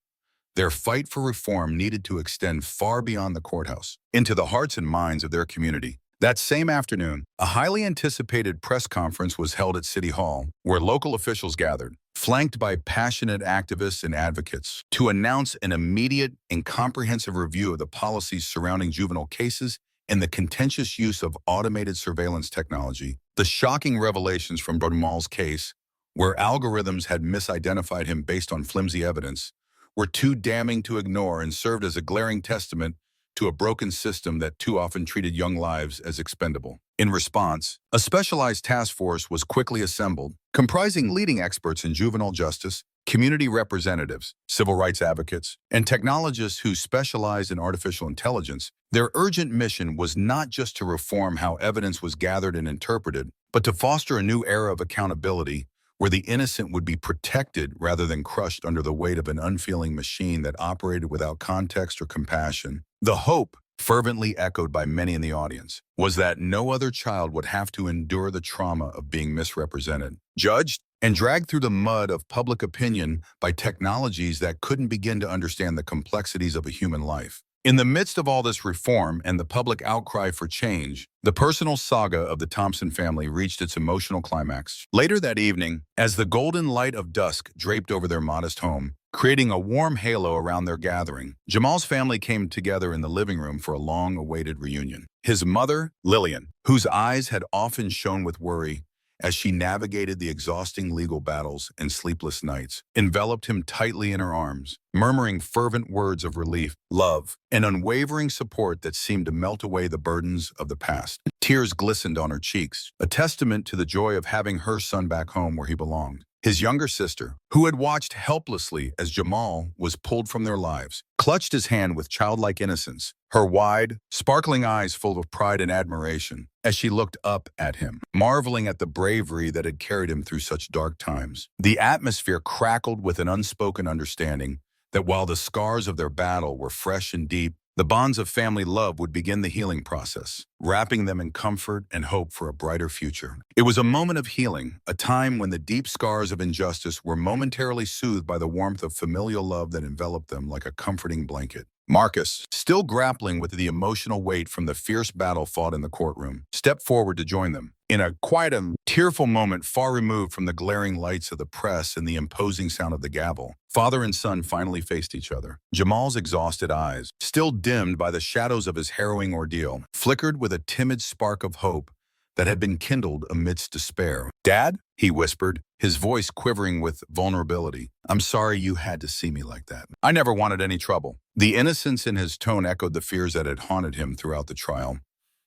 Their fight for reform needed to extend far beyond the courthouse, into the hearts and minds of their community. That same afternoon, a highly anticipated press conference was held at City Hall, where local officials gathered, flanked by passionate activists and advocates, to announce an immediate and comprehensive review of the policies surrounding juvenile cases and the contentious use of automated surveillance technology. The shocking revelations from Jamal's case, where algorithms had misidentified him based on flimsy evidence, were too damning to ignore and served as a glaring testament to a broken system that too often treated young lives as expendable. In response, a specialized task force was quickly assembled, comprising leading experts in juvenile justice, community representatives, civil rights advocates, and technologists who specialize in artificial intelligence. Their urgent mission was not just to reform how evidence was gathered and interpreted, but to foster a new era of accountability where the innocent would be protected rather than crushed under the weight of an unfeeling machine that operated without context or compassion. The hope, fervently echoed by many in the audience, was that no other child would have to endure the trauma of being misrepresented, judged, and dragged through the mud of public opinion by technologies that couldn't begin to understand the complexities of a human life. In the midst of all this reform and the public outcry for change, the personal saga of the Thompson family reached its emotional climax. Later that evening, as the golden light of dusk draped over their modest home, creating a warm halo around their gathering, Jamal's family came together in the living room for a long-awaited reunion. His mother, Lillian, whose eyes had often shone with worry as she navigated the exhausting legal battles and sleepless nights, enveloped him tightly in her arms, murmuring fervent words of relief, love, and unwavering support that seemed to melt away the burdens of the past. Tears glistened on her cheeks, a testament to the joy of having her son back home where he belonged. His younger sister, who had watched helplessly as Jamal was pulled from their lives, clutched his hand with childlike innocence, her wide, sparkling eyes full of pride and admiration as she looked up at him, marveling at the bravery that had carried him through such dark times. The atmosphere crackled with an unspoken understanding that while the scars of their battle were fresh and deep, the bonds of family love would begin the healing process, wrapping them in comfort and hope for a brighter future. It was a moment of healing, a time when the deep scars of injustice were momentarily soothed by the warmth of familial love that enveloped them like a comforting blanket. Marcus, still grappling with the emotional weight from the fierce battle fought in the courtroom, stepped forward to join them. In a quiet and tearful moment far removed from the glaring lights of the press and the imposing sound of the gavel, father and son finally faced each other. Jamal's exhausted eyes, still dimmed by the shadows of his harrowing ordeal, flickered with a timid spark of hope that had been kindled amidst despair. "Dad?" he whispered, his voice quivering with vulnerability. "I'm sorry you had to see me like that. I never wanted any trouble." The innocence in his tone echoed the fears that had haunted him throughout the trial.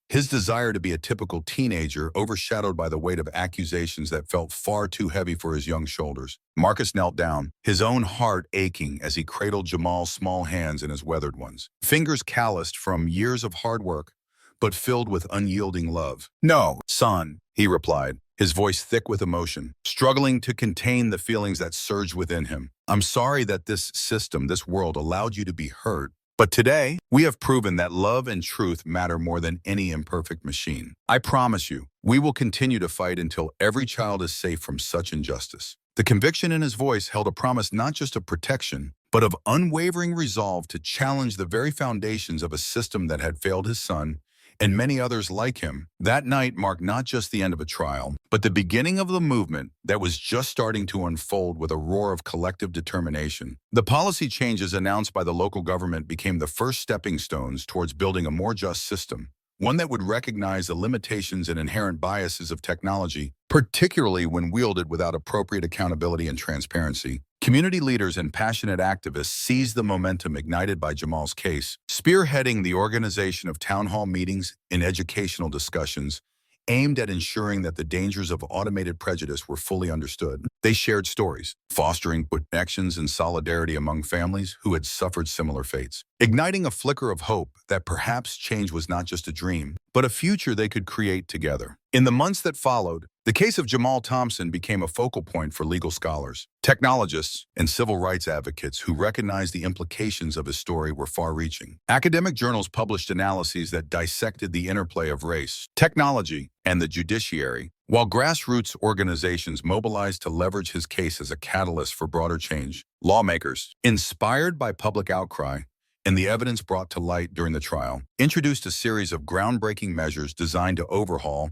His desire to be a typical teenager overshadowed by the weight of accusations that felt far too heavy for his young shoulders. Marcus knelt down, his own heart aching as he cradled Jamal's small hands in his weathered ones, fingers calloused from years of hard work, but filled with unyielding love. "No, son," he replied, his voice thick with emotion, struggling to contain the feelings that surged within him. "I'm sorry that this system, this world, allowed you to be hurt. But today, we have proven that love and truth matter more than any imperfect machine. I promise you, we will continue to fight until every child is safe from such injustice." The conviction in his voice held a promise not just of protection, but of unwavering resolve to challenge the very foundations of a system that had failed his son and many others like him. That night marked not just the end of a trial, but the beginning of the movement that was just starting to unfold with a roar of collective determination. The policy changes announced by the local government became the first stepping stones towards building a more just system, one that would recognize the limitations and inherent biases of technology, particularly when wielded without appropriate accountability and transparency. Community leaders and passionate activists seized the momentum ignited by Jamal's case, spearheading the organization of town hall meetings and educational discussions aimed at ensuring that the dangers of automated prejudice were fully understood. They shared stories, fostering connections and solidarity among families who had suffered similar fates, igniting a flicker of hope that perhaps change was not just a dream, but a future they could create together. In the months that followed, the case of Jamal Thompson became a focal point for legal scholars, technologists, and civil rights advocates who recognized the implications of his story were far-reaching. Academic journals published analyses that dissected the interplay of race, technology, and the judiciary, while grassroots organizations mobilized to leverage his case as a catalyst for broader change. Lawmakers, inspired by public outcry and the evidence brought to light during the trial, introduced a series of groundbreaking measures designed to overhaul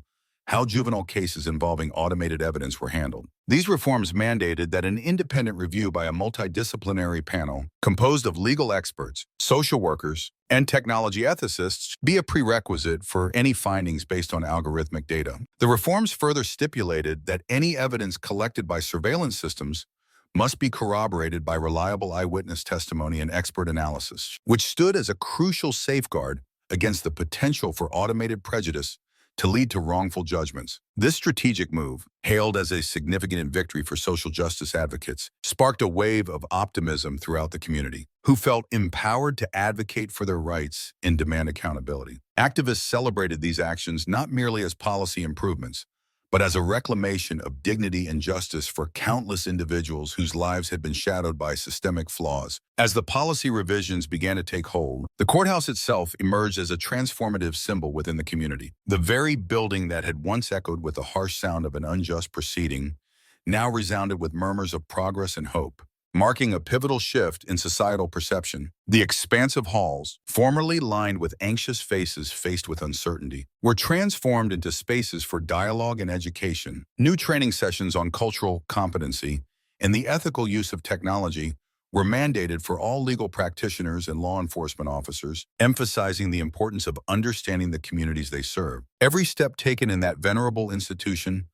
how juvenile cases involving automated evidence were handled. These reforms mandated that an independent review by a multidisciplinary panel composed of legal experts, social workers, and technology ethicists be a prerequisite for any findings based on algorithmic data. The reforms further stipulated that any evidence collected by surveillance systems must be corroborated by reliable eyewitness testimony and expert analysis, which stood as a crucial safeguard against the potential for automated prejudice to lead to wrongful judgments. This strategic move, hailed as a significant victory for social justice advocates, sparked a wave of optimism throughout the community, who felt empowered to advocate for their rights and demand accountability. Activists celebrated these actions not merely as policy improvements, but as a reclamation of dignity and justice for countless individuals whose lives had been shadowed by systemic flaws. As the policy revisions began to take hold, the courthouse itself emerged as a transformative symbol within the community. The very building that had once echoed with the harsh sound of an unjust proceeding now resounded with murmurs of progress and hope, marking a pivotal shift in societal perception. The expansive halls, formerly lined with anxious faces faced with uncertainty, were transformed into spaces for dialogue and education. New training sessions on cultural competency and the ethical use of technology were mandated for all legal practitioners and law enforcement officers, emphasizing the importance of understanding the communities they serve. Every step taken in that venerable institution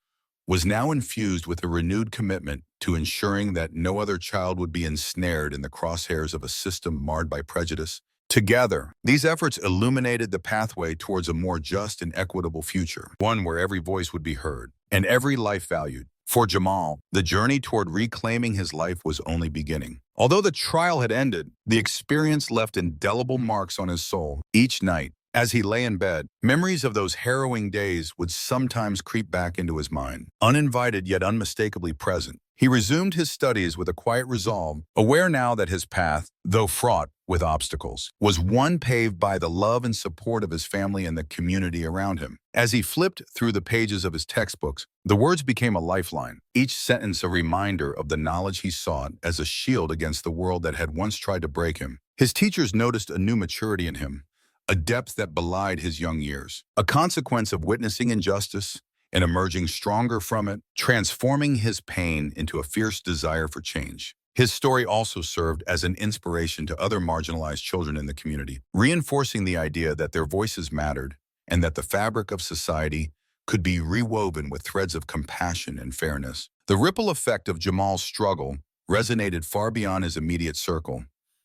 was now infused with a renewed commitment to ensuring that no other child would be ensnared in the crosshairs of a system marred by prejudice. Together, these efforts illuminated the pathway towards a more just and equitable future, one where every voice would be heard and every life valued. For Jamal, the journey toward reclaiming his life was only beginning. Although the trial had ended, the experience left indelible marks on his soul. Each night, as he lay in bed, memories of those harrowing days would sometimes creep back into his mind, uninvited yet unmistakably present. He resumed his studies with a quiet resolve, aware now that his path, though fraught with obstacles, was one paved by the love and support of his family and the community around him. As he flipped through the pages of his textbooks, the words became a lifeline, each sentence a reminder of the knowledge he sought as a shield against the world that had once tried to break him. His teachers noticed a new maturity in him, a depth that belied his young years, a consequence of witnessing injustice and emerging stronger from it, transforming his pain into a fierce desire for change. His story also served as an inspiration to other marginalized children in the community, reinforcing the idea that their voices mattered and that the fabric of society could be rewoven with threads of compassion and fairness. The ripple effect of Jamal's struggle resonated far beyond his immediate circle.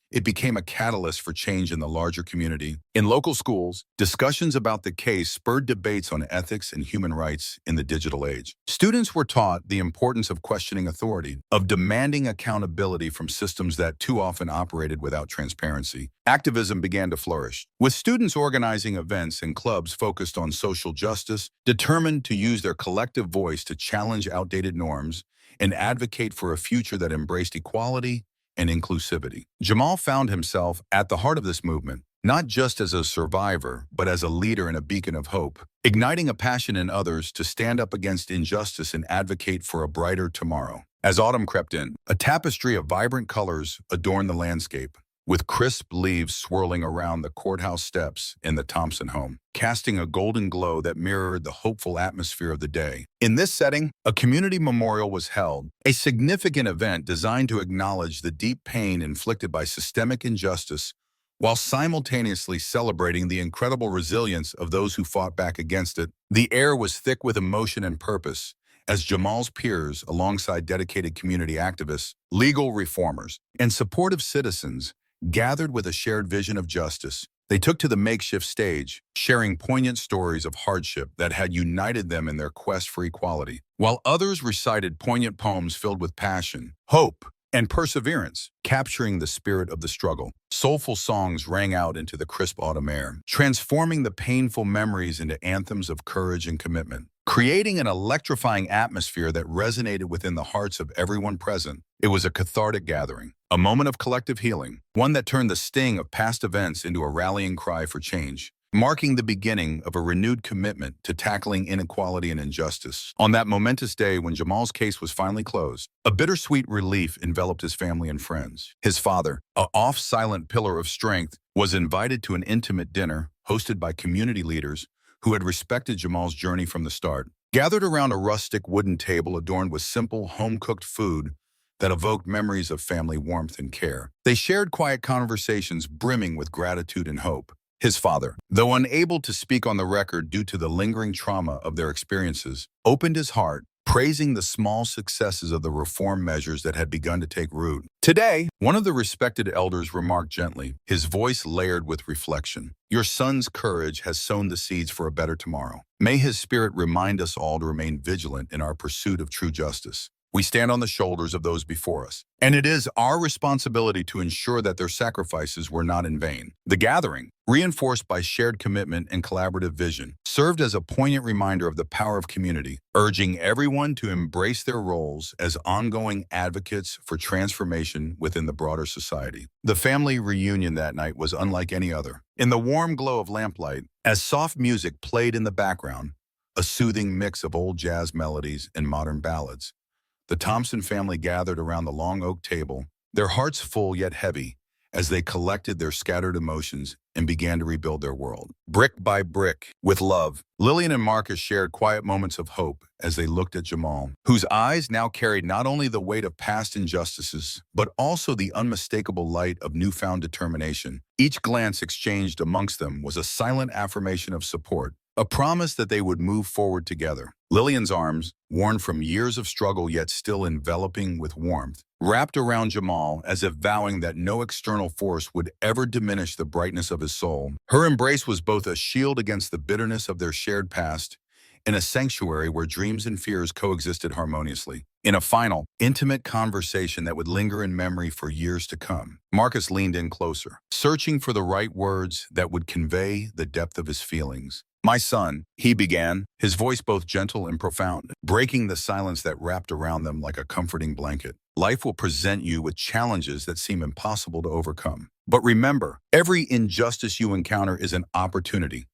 It became a catalyst for change in the larger community. In local schools, discussions about the case spurred debates on ethics and human rights in the digital age. Students were taught the importance of questioning authority, of demanding accountability from systems that too often operated without transparency. Activism began to flourish, with students organizing events and clubs focused on social justice, determined to use their collective voice to challenge outdated norms and advocate for a future that embraced equality and inclusivity. Jamal found himself at the heart of this movement, not just as a survivor, but as a leader and a beacon of hope, igniting a passion in others to stand up against injustice and advocate for a brighter tomorrow. As autumn crept in, a tapestry of vibrant colors adorned the landscape, with crisp leaves swirling around the courthouse steps in the Thompson home, casting a golden glow that mirrored the hopeful atmosphere of the day. In this setting, a community memorial was held, a significant event designed to acknowledge the deep pain inflicted by systemic injustice while simultaneously celebrating the incredible resilience of those who fought back against it. The air was thick with emotion and purpose, as Jamal's peers, alongside dedicated community activists, legal reformers, and supportive citizens, gathered with a shared vision of justice. They took to the makeshift stage, sharing poignant stories of hardship that had united them in their quest for equality, while others recited poignant poems filled with passion, hope, and perseverance, capturing the spirit of the struggle. Soulful songs rang out into the crisp autumn air, transforming the painful memories into anthems of courage and commitment, creating an electrifying atmosphere that resonated within the hearts of everyone present. It was a cathartic gathering, a moment of collective healing, one that turned the sting of past events into a rallying cry for change, marking the beginning of a renewed commitment to tackling inequality and injustice. On that momentous day when Jamal's case was finally closed, a bittersweet relief enveloped his family and friends. His father, a oft-silent pillar of strength, was invited to an intimate dinner hosted by community leaders who had respected Jamal's journey from the start. Gathered around a rustic wooden table adorned with simple, home-cooked food that evoked memories of family warmth and care, they shared quiet conversations brimming with gratitude and hope. His father, though unable to speak on the record due to the lingering trauma of their experiences, opened his heart, praising the small successes of the reform measures that had begun to take root. Today, one of the respected elders remarked gently, his voice layered with reflection, "Your son's courage has sown the seeds for a better tomorrow. May his spirit remind us all to remain vigilant in our pursuit of true justice. We stand on the shoulders of those before us, and it is our responsibility to ensure that their sacrifices were not in vain." The gathering, reinforced by shared commitment and collaborative vision, served as a poignant reminder of the power of community, urging everyone to embrace their roles as ongoing advocates for transformation within the broader society. The family reunion that night was unlike any other. In the warm glow of lamplight, as soft music played in the background, a soothing mix of old jazz melodies and modern ballads, the Thompson family gathered around the long oak table, their hearts full yet heavy, as they collected their scattered emotions and began to rebuild their world. Brick by brick, with love, Lillian and Marcus shared quiet moments of hope as they looked at Jamal, whose eyes now carried not only the weight of past injustices, but also the unmistakable light of newfound determination. Each glance exchanged amongst them was a silent affirmation of support, a promise that they would move forward together. Lillian's arms, worn from years of struggle yet still enveloping with warmth, wrapped around Jamal as if vowing that no external force would ever diminish the brightness of his soul. Her embrace was both a shield against the bitterness of their shared past and a sanctuary where dreams and fears coexisted harmoniously. In a final, intimate conversation that would linger in memory for years to come, Marcus leaned in closer, searching for the right words that would convey the depth of his feelings. "My son," he began, his voice both gentle and profound, breaking the silence that wrapped around them like a comforting blanket. "Life will present you with challenges that seem impossible to overcome. But remember, every injustice you encounter is an opportunity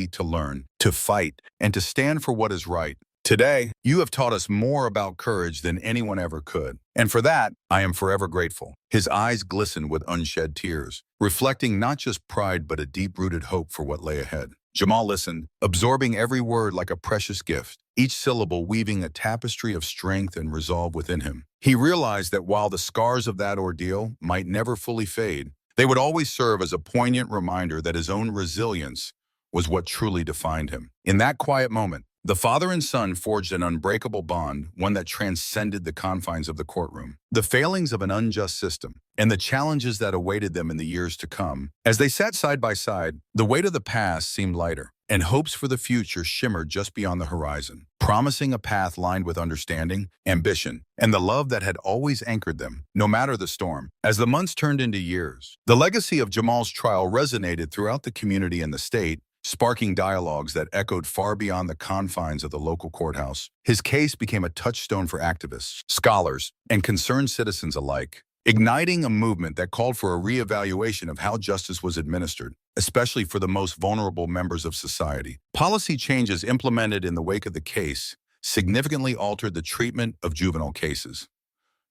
to learn, to fight, and to stand for what is right. Today, you have taught us more about courage than anyone ever could, and for that, I am forever grateful." His eyes glistened with unshed tears, reflecting not just pride but a deep-rooted hope for what lay ahead. Jamal listened, absorbing every word like a precious gift, each syllable weaving a tapestry of strength and resolve within him. He realized that while the scars of that ordeal might never fully fade, they would always serve as a poignant reminder that his own resilience was what truly defined him. In that quiet moment, the father and son forged an unbreakable bond, one that transcended the confines of the courtroom. The failings of an unjust system and the challenges that awaited them in the years to come. As they sat side by side, the weight of the past seemed lighter, and hopes for the future shimmered just beyond the horizon, promising a path lined with understanding, ambition, and the love that had always anchored them, no matter the storm. As the months turned into years, the legacy of Jamal's trial resonated throughout the community and the state, sparking dialogues that echoed far beyond the confines of the local courthouse. His case became a touchstone for activists, scholars, and concerned citizens alike, igniting a movement that called for a reevaluation of how justice was administered, especially for the most vulnerable members of society. Policy changes implemented in the wake of the case significantly altered the treatment of juvenile cases.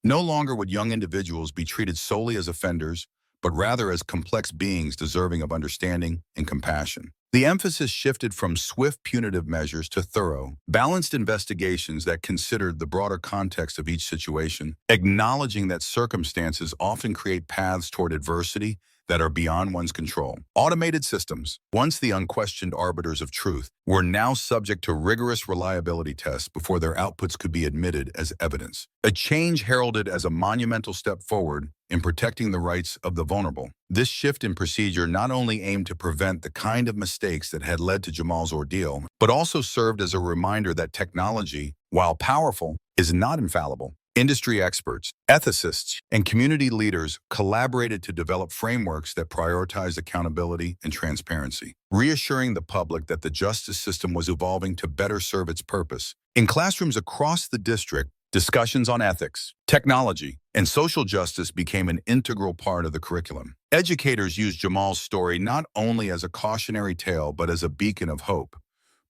No longer would young individuals be treated solely as offenders, but rather as complex beings deserving of understanding and compassion. The emphasis shifted from swift punitive measures to thorough, balanced investigations that considered the broader context of each situation, acknowledging that circumstances often create paths toward adversity that are beyond one's control. Automated systems, once the unquestioned arbiters of truth, were now subject to rigorous reliability tests before their outputs could be admitted as evidence. A change heralded as a monumental step forward in protecting the rights of the vulnerable. This shift in procedure not only aimed to prevent the kind of mistakes that had led to Jamal's ordeal, but also served as a reminder that technology, while powerful, is not infallible. Industry experts, ethicists, and community leaders collaborated to develop frameworks that prioritized accountability and transparency, reassuring the public that the justice system was evolving to better serve its purpose. In classrooms across the district, discussions on ethics, technology, and social justice became an integral part of the curriculum. Educators used Jamal's story not only as a cautionary tale, but as a beacon of hope.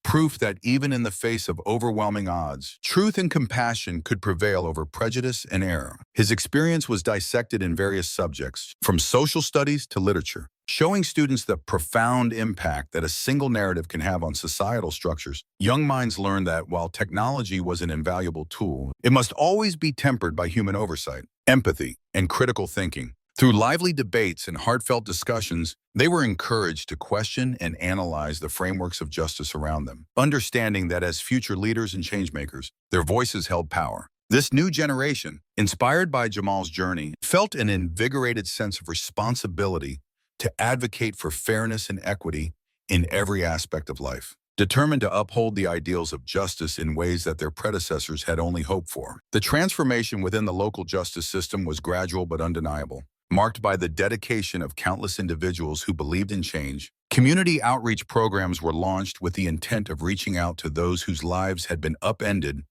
Proof that even in the face of overwhelming odds, truth and compassion could prevail over prejudice and error. His experience was dissected in various subjects, from social studies to literature, showing students the profound impact that a single narrative can have on societal structures. Young minds learned that while technology was an invaluable tool, it must always be tempered by human oversight, empathy, and critical thinking. Through lively debates and heartfelt discussions, they were encouraged to question and analyze the frameworks of justice around them, understanding that as future leaders and changemakers, their voices held power. This new generation, inspired by Jamal's journey, felt an invigorated sense of responsibility to advocate for fairness and equity in every aspect of life, determined to uphold the ideals of justice in ways that their predecessors had only hoped for. The transformation within the local justice system was gradual but undeniable, marked by the dedication of countless individuals who believed in change. Community outreach programs were launched with the intent of reaching out to those whose lives had been upended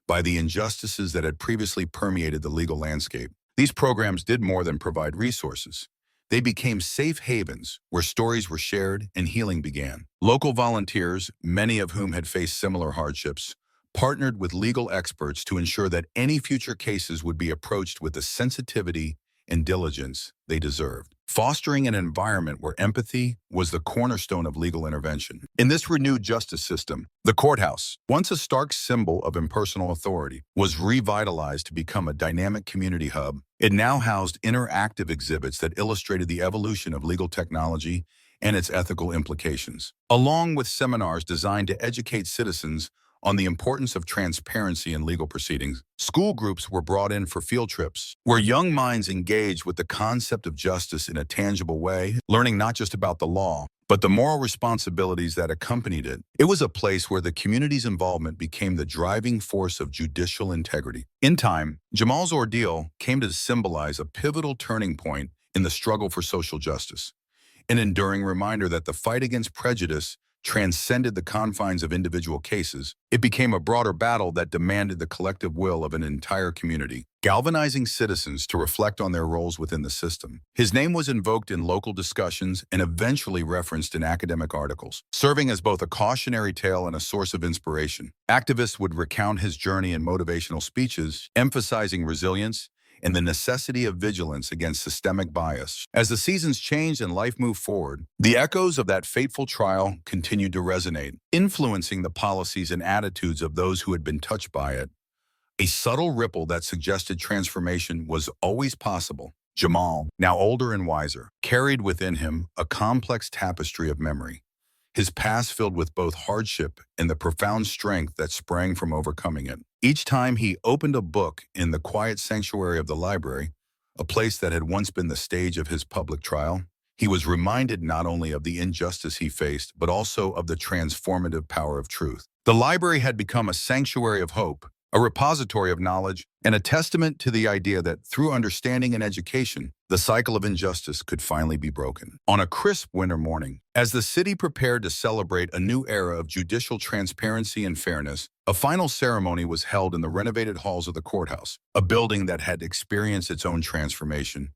by the injustices that had previously permeated the legal landscape. These programs did more than provide resources. They became safe havens where stories were shared and healing began. Local volunteers, many of whom had faced similar hardships, partnered with legal experts to ensure that any future cases would be approached with the sensitivity and diligence they deserved, fostering an environment where empathy was the cornerstone of legal intervention. In this renewed justice system, the courthouse, once a stark symbol of impersonal authority, was revitalized to become a dynamic community hub. It now housed interactive exhibits that illustrated the evolution of legal technology and its ethical implications, along with seminars designed to educate citizens on the importance of transparency in legal proceedings. School groups were brought in for field trips, where young minds engaged with the concept of justice in a tangible way, learning not just about the law, but the moral responsibilities that accompanied it. It was a place where the community's involvement became the driving force of judicial integrity. In time, Jamal's ordeal came to symbolize a pivotal turning point in the struggle for social justice, an enduring reminder that the fight against prejudice transcended the confines of individual cases. It became a broader battle that demanded the collective will of an entire community, galvanizing citizens to reflect on their roles within the system. His name was invoked in local discussions and eventually referenced in academic articles, serving as both a cautionary tale and a source of inspiration. Activists would recount his journey in motivational speeches, emphasizing resilience and the necessity of vigilance against systemic bias. As the seasons changed and life moved forward, the echoes of that fateful trial continued to resonate, influencing the policies and attitudes of those who had been touched by it. A subtle ripple that suggested transformation was always possible. Jamal, now older and wiser, carried within him a complex tapestry of memory, his past filled with both hardship and the profound strength that sprang from overcoming it. Each time he opened a book in the quiet sanctuary of the library, a place that had once been the stage of his public trial, he was reminded not only of the injustice he faced, but also of the transformative power of truth. The library had become a sanctuary of hope, a repository of knowledge, and a testament to the idea that through understanding and education, the cycle of injustice could finally be broken. On a crisp winter morning, as the city prepared to celebrate a new era of judicial transparency and fairness, a final ceremony was held in the renovated halls of the courthouse, a building that had experienced its own transformation,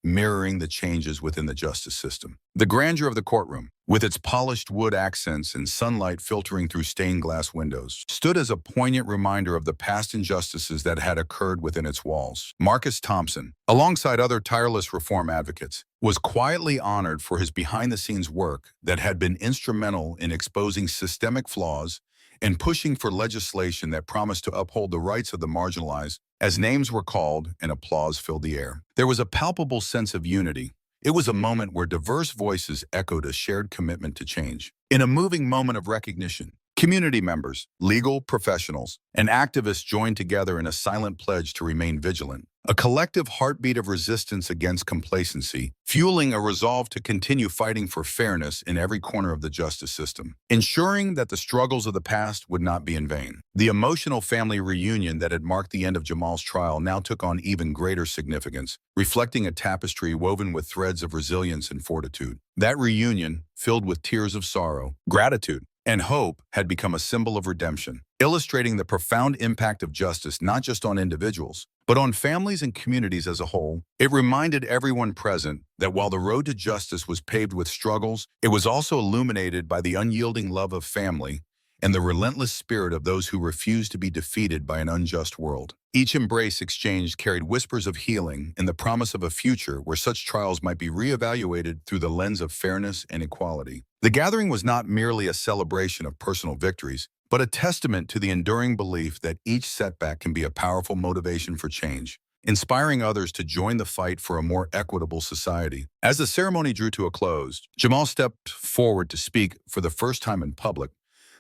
mirroring the changes within the justice system. The grandeur of the courtroom, with its polished wood accents and sunlight filtering through stained glass windows, stood as a poignant reminder of the past injustices that had occurred within its walls. Marcus Thompson, alongside other tireless reform advocates, was quietly honored for his behind-the-scenes work that had been instrumental in exposing systemic flaws and pushing for legislation that promised to uphold the rights of the marginalized. As names were called and applause filled the air, there was a palpable sense of unity. It was a moment where diverse voices echoed a shared commitment to change. In a moving moment of recognition, community members, legal professionals, and activists joined together in a silent pledge to remain vigilant, a collective heartbeat of resistance against complacency, fueling a resolve to continue fighting for fairness in every corner of the justice system, ensuring that the struggles of the past would not be in vain. The emotional family reunion that had marked the end of Jamal's trial now took on even greater significance, reflecting a tapestry woven with threads of resilience and fortitude. That reunion, filled with tears of sorrow, gratitude, and hope, had become a symbol of redemption, illustrating the profound impact of justice not just on individuals, but on families and communities as a whole. It reminded everyone present that while the road to justice was paved with struggles, it was also illuminated by the unyielding love of family and the relentless spirit of those who refused to be defeated by an unjust world. Each embrace exchanged carried whispers of healing and the promise of a future where such trials might be reevaluated through the lens of fairness and equality. The gathering was not merely a celebration of personal victories, but a testament to the enduring belief that each setback can be a powerful motivation for change. inspiring others to join the fight for a more equitable society. As the ceremony drew to a close, Jamal stepped forward to speak for the first time in public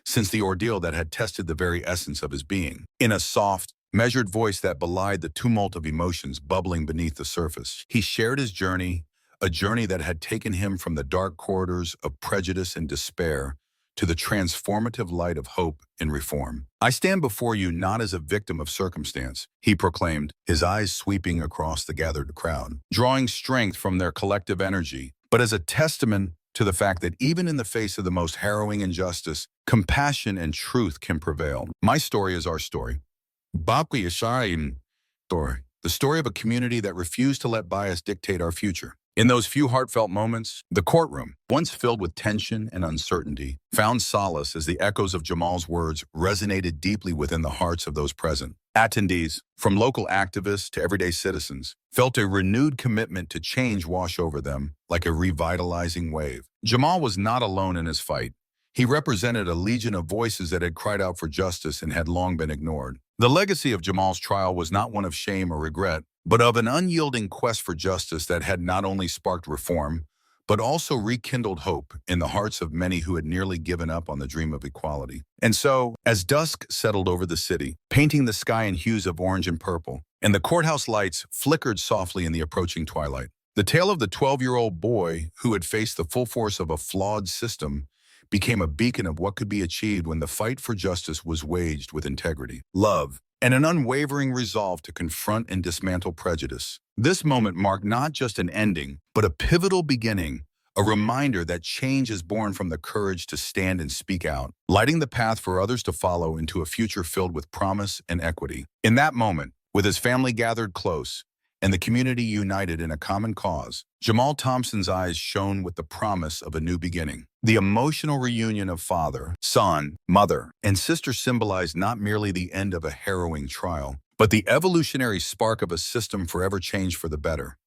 since the ordeal that had tested the very essence of his being. In a soft, measured voice that belied the tumult of emotions bubbling beneath the surface, he shared his journey, a journey that had taken him from the dark corridors of prejudice and despair to the transformative light of hope and reform. "I stand before you not as a victim of circumstance," he proclaimed, his eyes sweeping across the gathered crowd, drawing strength from their collective energy, but as a testament to the fact that even in the face of the most harrowing injustice, compassion and truth can prevail. "My story is our story. Babki Yashayin story. The story of a community that refused to let bias dictate our future." In those few heartfelt moments, the courtroom, once filled with tension and uncertainty, found solace as the echoes of Jamal's words resonated deeply within the hearts of those present. Attendees, from local activists to everyday citizens, felt a renewed commitment to change wash over them like a revitalizing wave. Jamal was not alone in his fight. He represented a legion of voices that had cried out for justice and had long been ignored. The legacy of Jamal's trial was not one of shame or regret, but of an unyielding quest for justice that had not only sparked reform, but also rekindled hope in the hearts of many who had nearly given up on the dream of equality. And so, as dusk settled over the city, painting the sky in hues of orange and purple, and the courthouse lights flickered softly in the approaching twilight, the tale of the 12-year-old boy who had faced the full force of a flawed system became a beacon of what could be achieved when the fight for justice was waged with integrity, love, and an unwavering resolve to confront and dismantle prejudice. This moment marked not just an ending, but a pivotal beginning, a reminder that change is born from the courage to stand and speak out, lighting the path for others to follow into a future filled with promise and equity. In that moment, with his family gathered close, and the community united in a common cause, Jamal Thompson's eyes shone with the promise of a new beginning. The emotional reunion of father, son, mother, and sister symbolized not merely the end of a harrowing trial, but the evolutionary spark of a system forever changed for the better.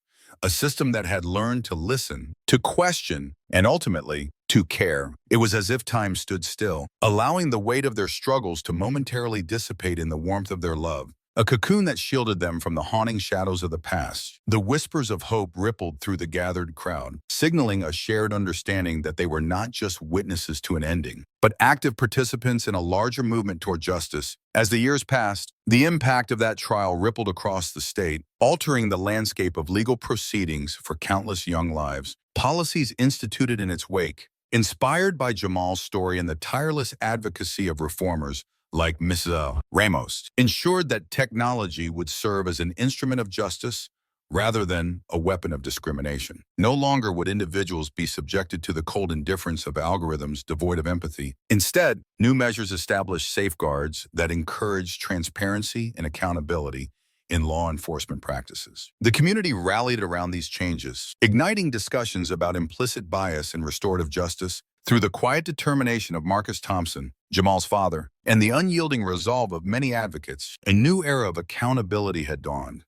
A system that had learned to listen, to question, and ultimately, to care. It was as if time stood still, allowing the weight of their struggles to momentarily dissipate in the warmth of their love. A cocoon that shielded them from the haunting shadows of the past. The whispers of hope rippled through the gathered crowd, signaling a shared understanding that they were not just witnesses to an ending, but active participants in a larger movement toward justice. As the years passed, the impact of that trial rippled across the state, altering the landscape of legal proceedings for countless young lives. Policies instituted in its wake, inspired by Jamal's story and the tireless advocacy of reformers like Mrs. Ramos, ensured that technology would serve as an instrument of justice rather than a weapon of discrimination. No longer would individuals be subjected to the cold indifference of algorithms devoid of empathy. Instead, new measures established safeguards that encouraged transparency and accountability in law enforcement practices. The community rallied around these changes, igniting discussions about implicit bias and restorative justice. Through the quiet determination of Marcus Thompson, Jamal's father, and the unyielding resolve of many advocates, a new era of accountability had dawned.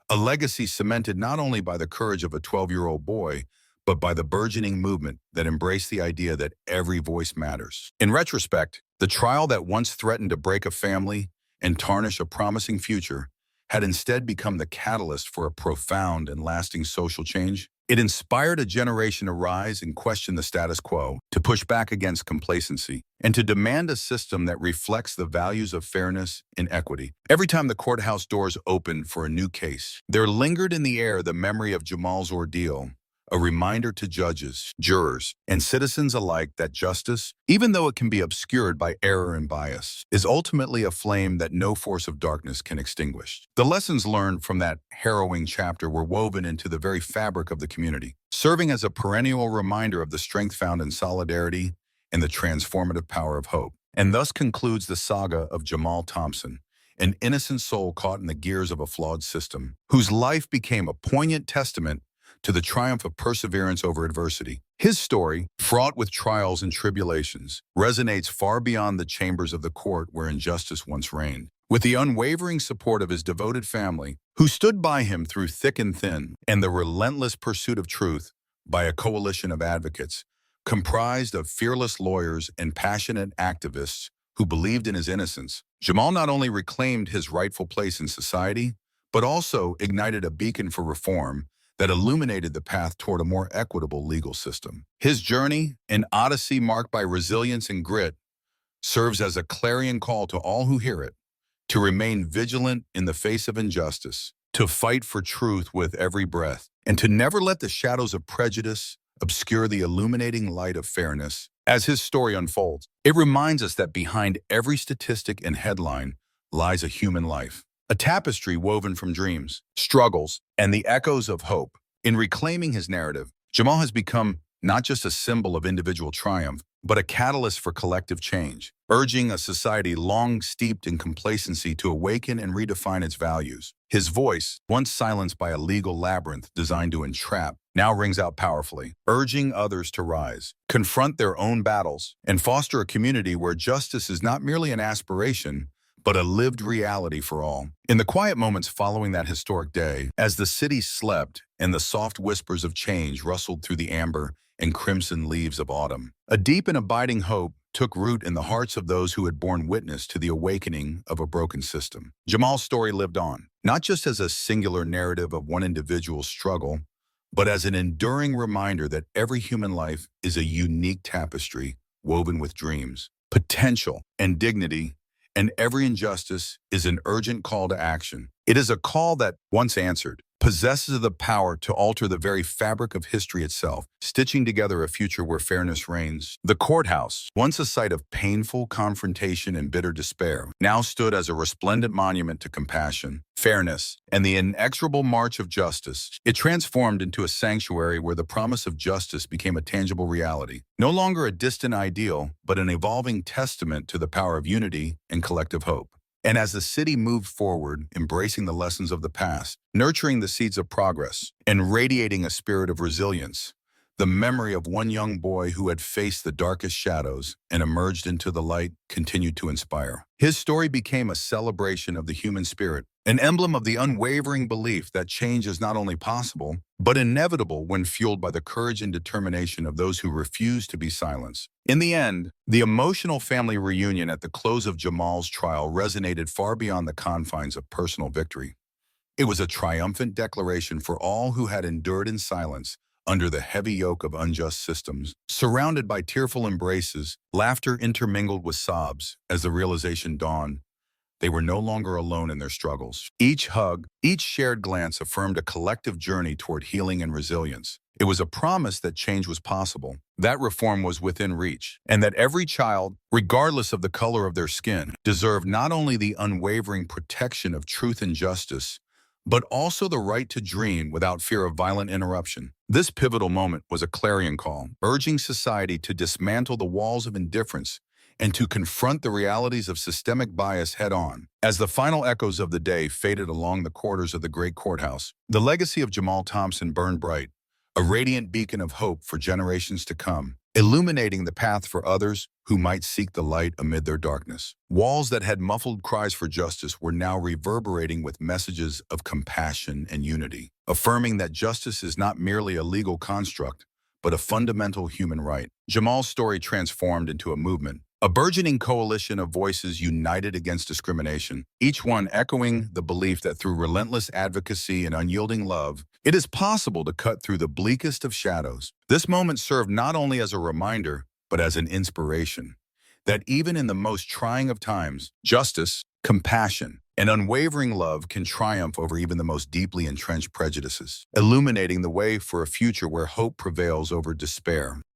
A legacy cemented not only by the courage of a 12-year-old boy, but by the burgeoning movement that embraced the idea that every voice matters. In retrospect, the trial that once threatened to break a family and tarnish a promising future had instead become the catalyst for a profound and lasting social change. It inspired a generation to rise and question the status quo, to push back against complacency, and to demand a system that reflects the values of fairness and equity. Every time the courthouse doors opened for a new case, there lingered in the air the memory of Jamal's ordeal, a reminder to judges, jurors, and citizens alike that justice, even though it can be obscured by error and bias, is ultimately a flame that no force of darkness can extinguish. The lessons learned from that harrowing chapter were woven into the very fabric of the community, serving as a perennial reminder of the strength found in solidarity and the transformative power of hope. And thus concludes the saga of Jamal Thompson, an innocent soul caught in the gears of a flawed system, whose life became a poignant testament to the triumph of perseverance over adversity. His story, fraught with trials and tribulations, resonates far beyond the chambers of the court where injustice once reigned. With the unwavering support of his devoted family, who stood by him through thick and thin, and the relentless pursuit of truth by a coalition of advocates, comprised of fearless lawyers and passionate activists who believed in his innocence, Jamal not only reclaimed his rightful place in society, but also ignited a beacon for reform that illuminated the path toward a more equitable legal system. His journey, an odyssey marked by resilience and grit, serves as a clarion call to all who hear it to remain vigilant in the face of injustice, to fight for truth with every breath, and to never let the shadows of prejudice obscure the illuminating light of fairness. As his story unfolds, it reminds us that behind every statistic and headline lies a human life, a tapestry woven from dreams, struggles, and the echoes of hope. In reclaiming his narrative, Jamal has become not just a symbol of individual triumph, but a catalyst for collective change, urging a society long steeped in complacency to awaken and redefine its values. His voice, once silenced by a legal labyrinth designed to entrap, now rings out powerfully, urging others to rise, confront their own battles, and foster a community where justice is not merely an aspiration, but a lived reality for all. In the quiet moments following that historic day, as the city slept and the soft whispers of change rustled through the amber and crimson leaves of autumn, a deep and abiding hope took root in the hearts of those who had borne witness to the awakening of a broken system. Jamal's story lived on, not just as a singular narrative of one individual's struggle, but as an enduring reminder that every human life is a unique tapestry woven with dreams, potential, and dignity, and every injustice is an urgent call to action. It is a call that, once answered, possesses the power to alter the very fabric of history itself, stitching together a future where fairness reigns. The courthouse, once a site of painful confrontation and bitter despair, now stood as a resplendent monument to compassion, fairness, and the inexorable march of justice. It transformed into a sanctuary where the promise of justice became a tangible reality, no longer a distant ideal, but an evolving testament to the power of unity and collective hope. And as the city moved forward, embracing the lessons of the past, nurturing the seeds of progress, and radiating a spirit of resilience, the memory of one young boy who had faced the darkest shadows and emerged into the light continued to inspire. His story became a celebration of the human spirit, an emblem of the unwavering belief that change is not only possible, but inevitable when fueled by the courage and determination of those who refuse to be silenced. In the end, the emotional family reunion at the close of Jamal's trial resonated far beyond the confines of personal victory. It was a triumphant declaration for all who had endured in silence under the heavy yoke of unjust systems. Surrounded by tearful embraces, laughter intermingled with sobs as the realization dawned they were no longer alone in their struggles. Each hug, each shared glance affirmed a collective journey toward healing and resilience. It was a promise that change was possible, that reform was within reach, and that every child, regardless of the color of their skin, deserved not only the unwavering protection of truth and justice, but also the right to dream without fear of violent interruption. This pivotal moment was a clarion call, urging society to dismantle the walls of indifference and to confront the realities of systemic bias head-on. As the final echoes of the day faded along the corridors of the great courthouse, the legacy of Jamal Thompson burned bright, a radiant beacon of hope for generations to come, illuminating the path for others who might seek the light amid their darkness. Walls that had muffled cries for justice were now reverberating with messages of compassion and unity, affirming that justice is not merely a legal construct, but a fundamental human right. Jamal's story transformed into a movement, a burgeoning coalition of voices united against discrimination, each one echoing the belief that through relentless advocacy and unyielding love, it is possible to cut through the bleakest of shadows. This moment served not only as a reminder, but as an inspiration, that even in the most trying of times, justice, compassion, and unwavering love can triumph over even the most deeply entrenched prejudices, illuminating the way for a future where hope prevails over despair.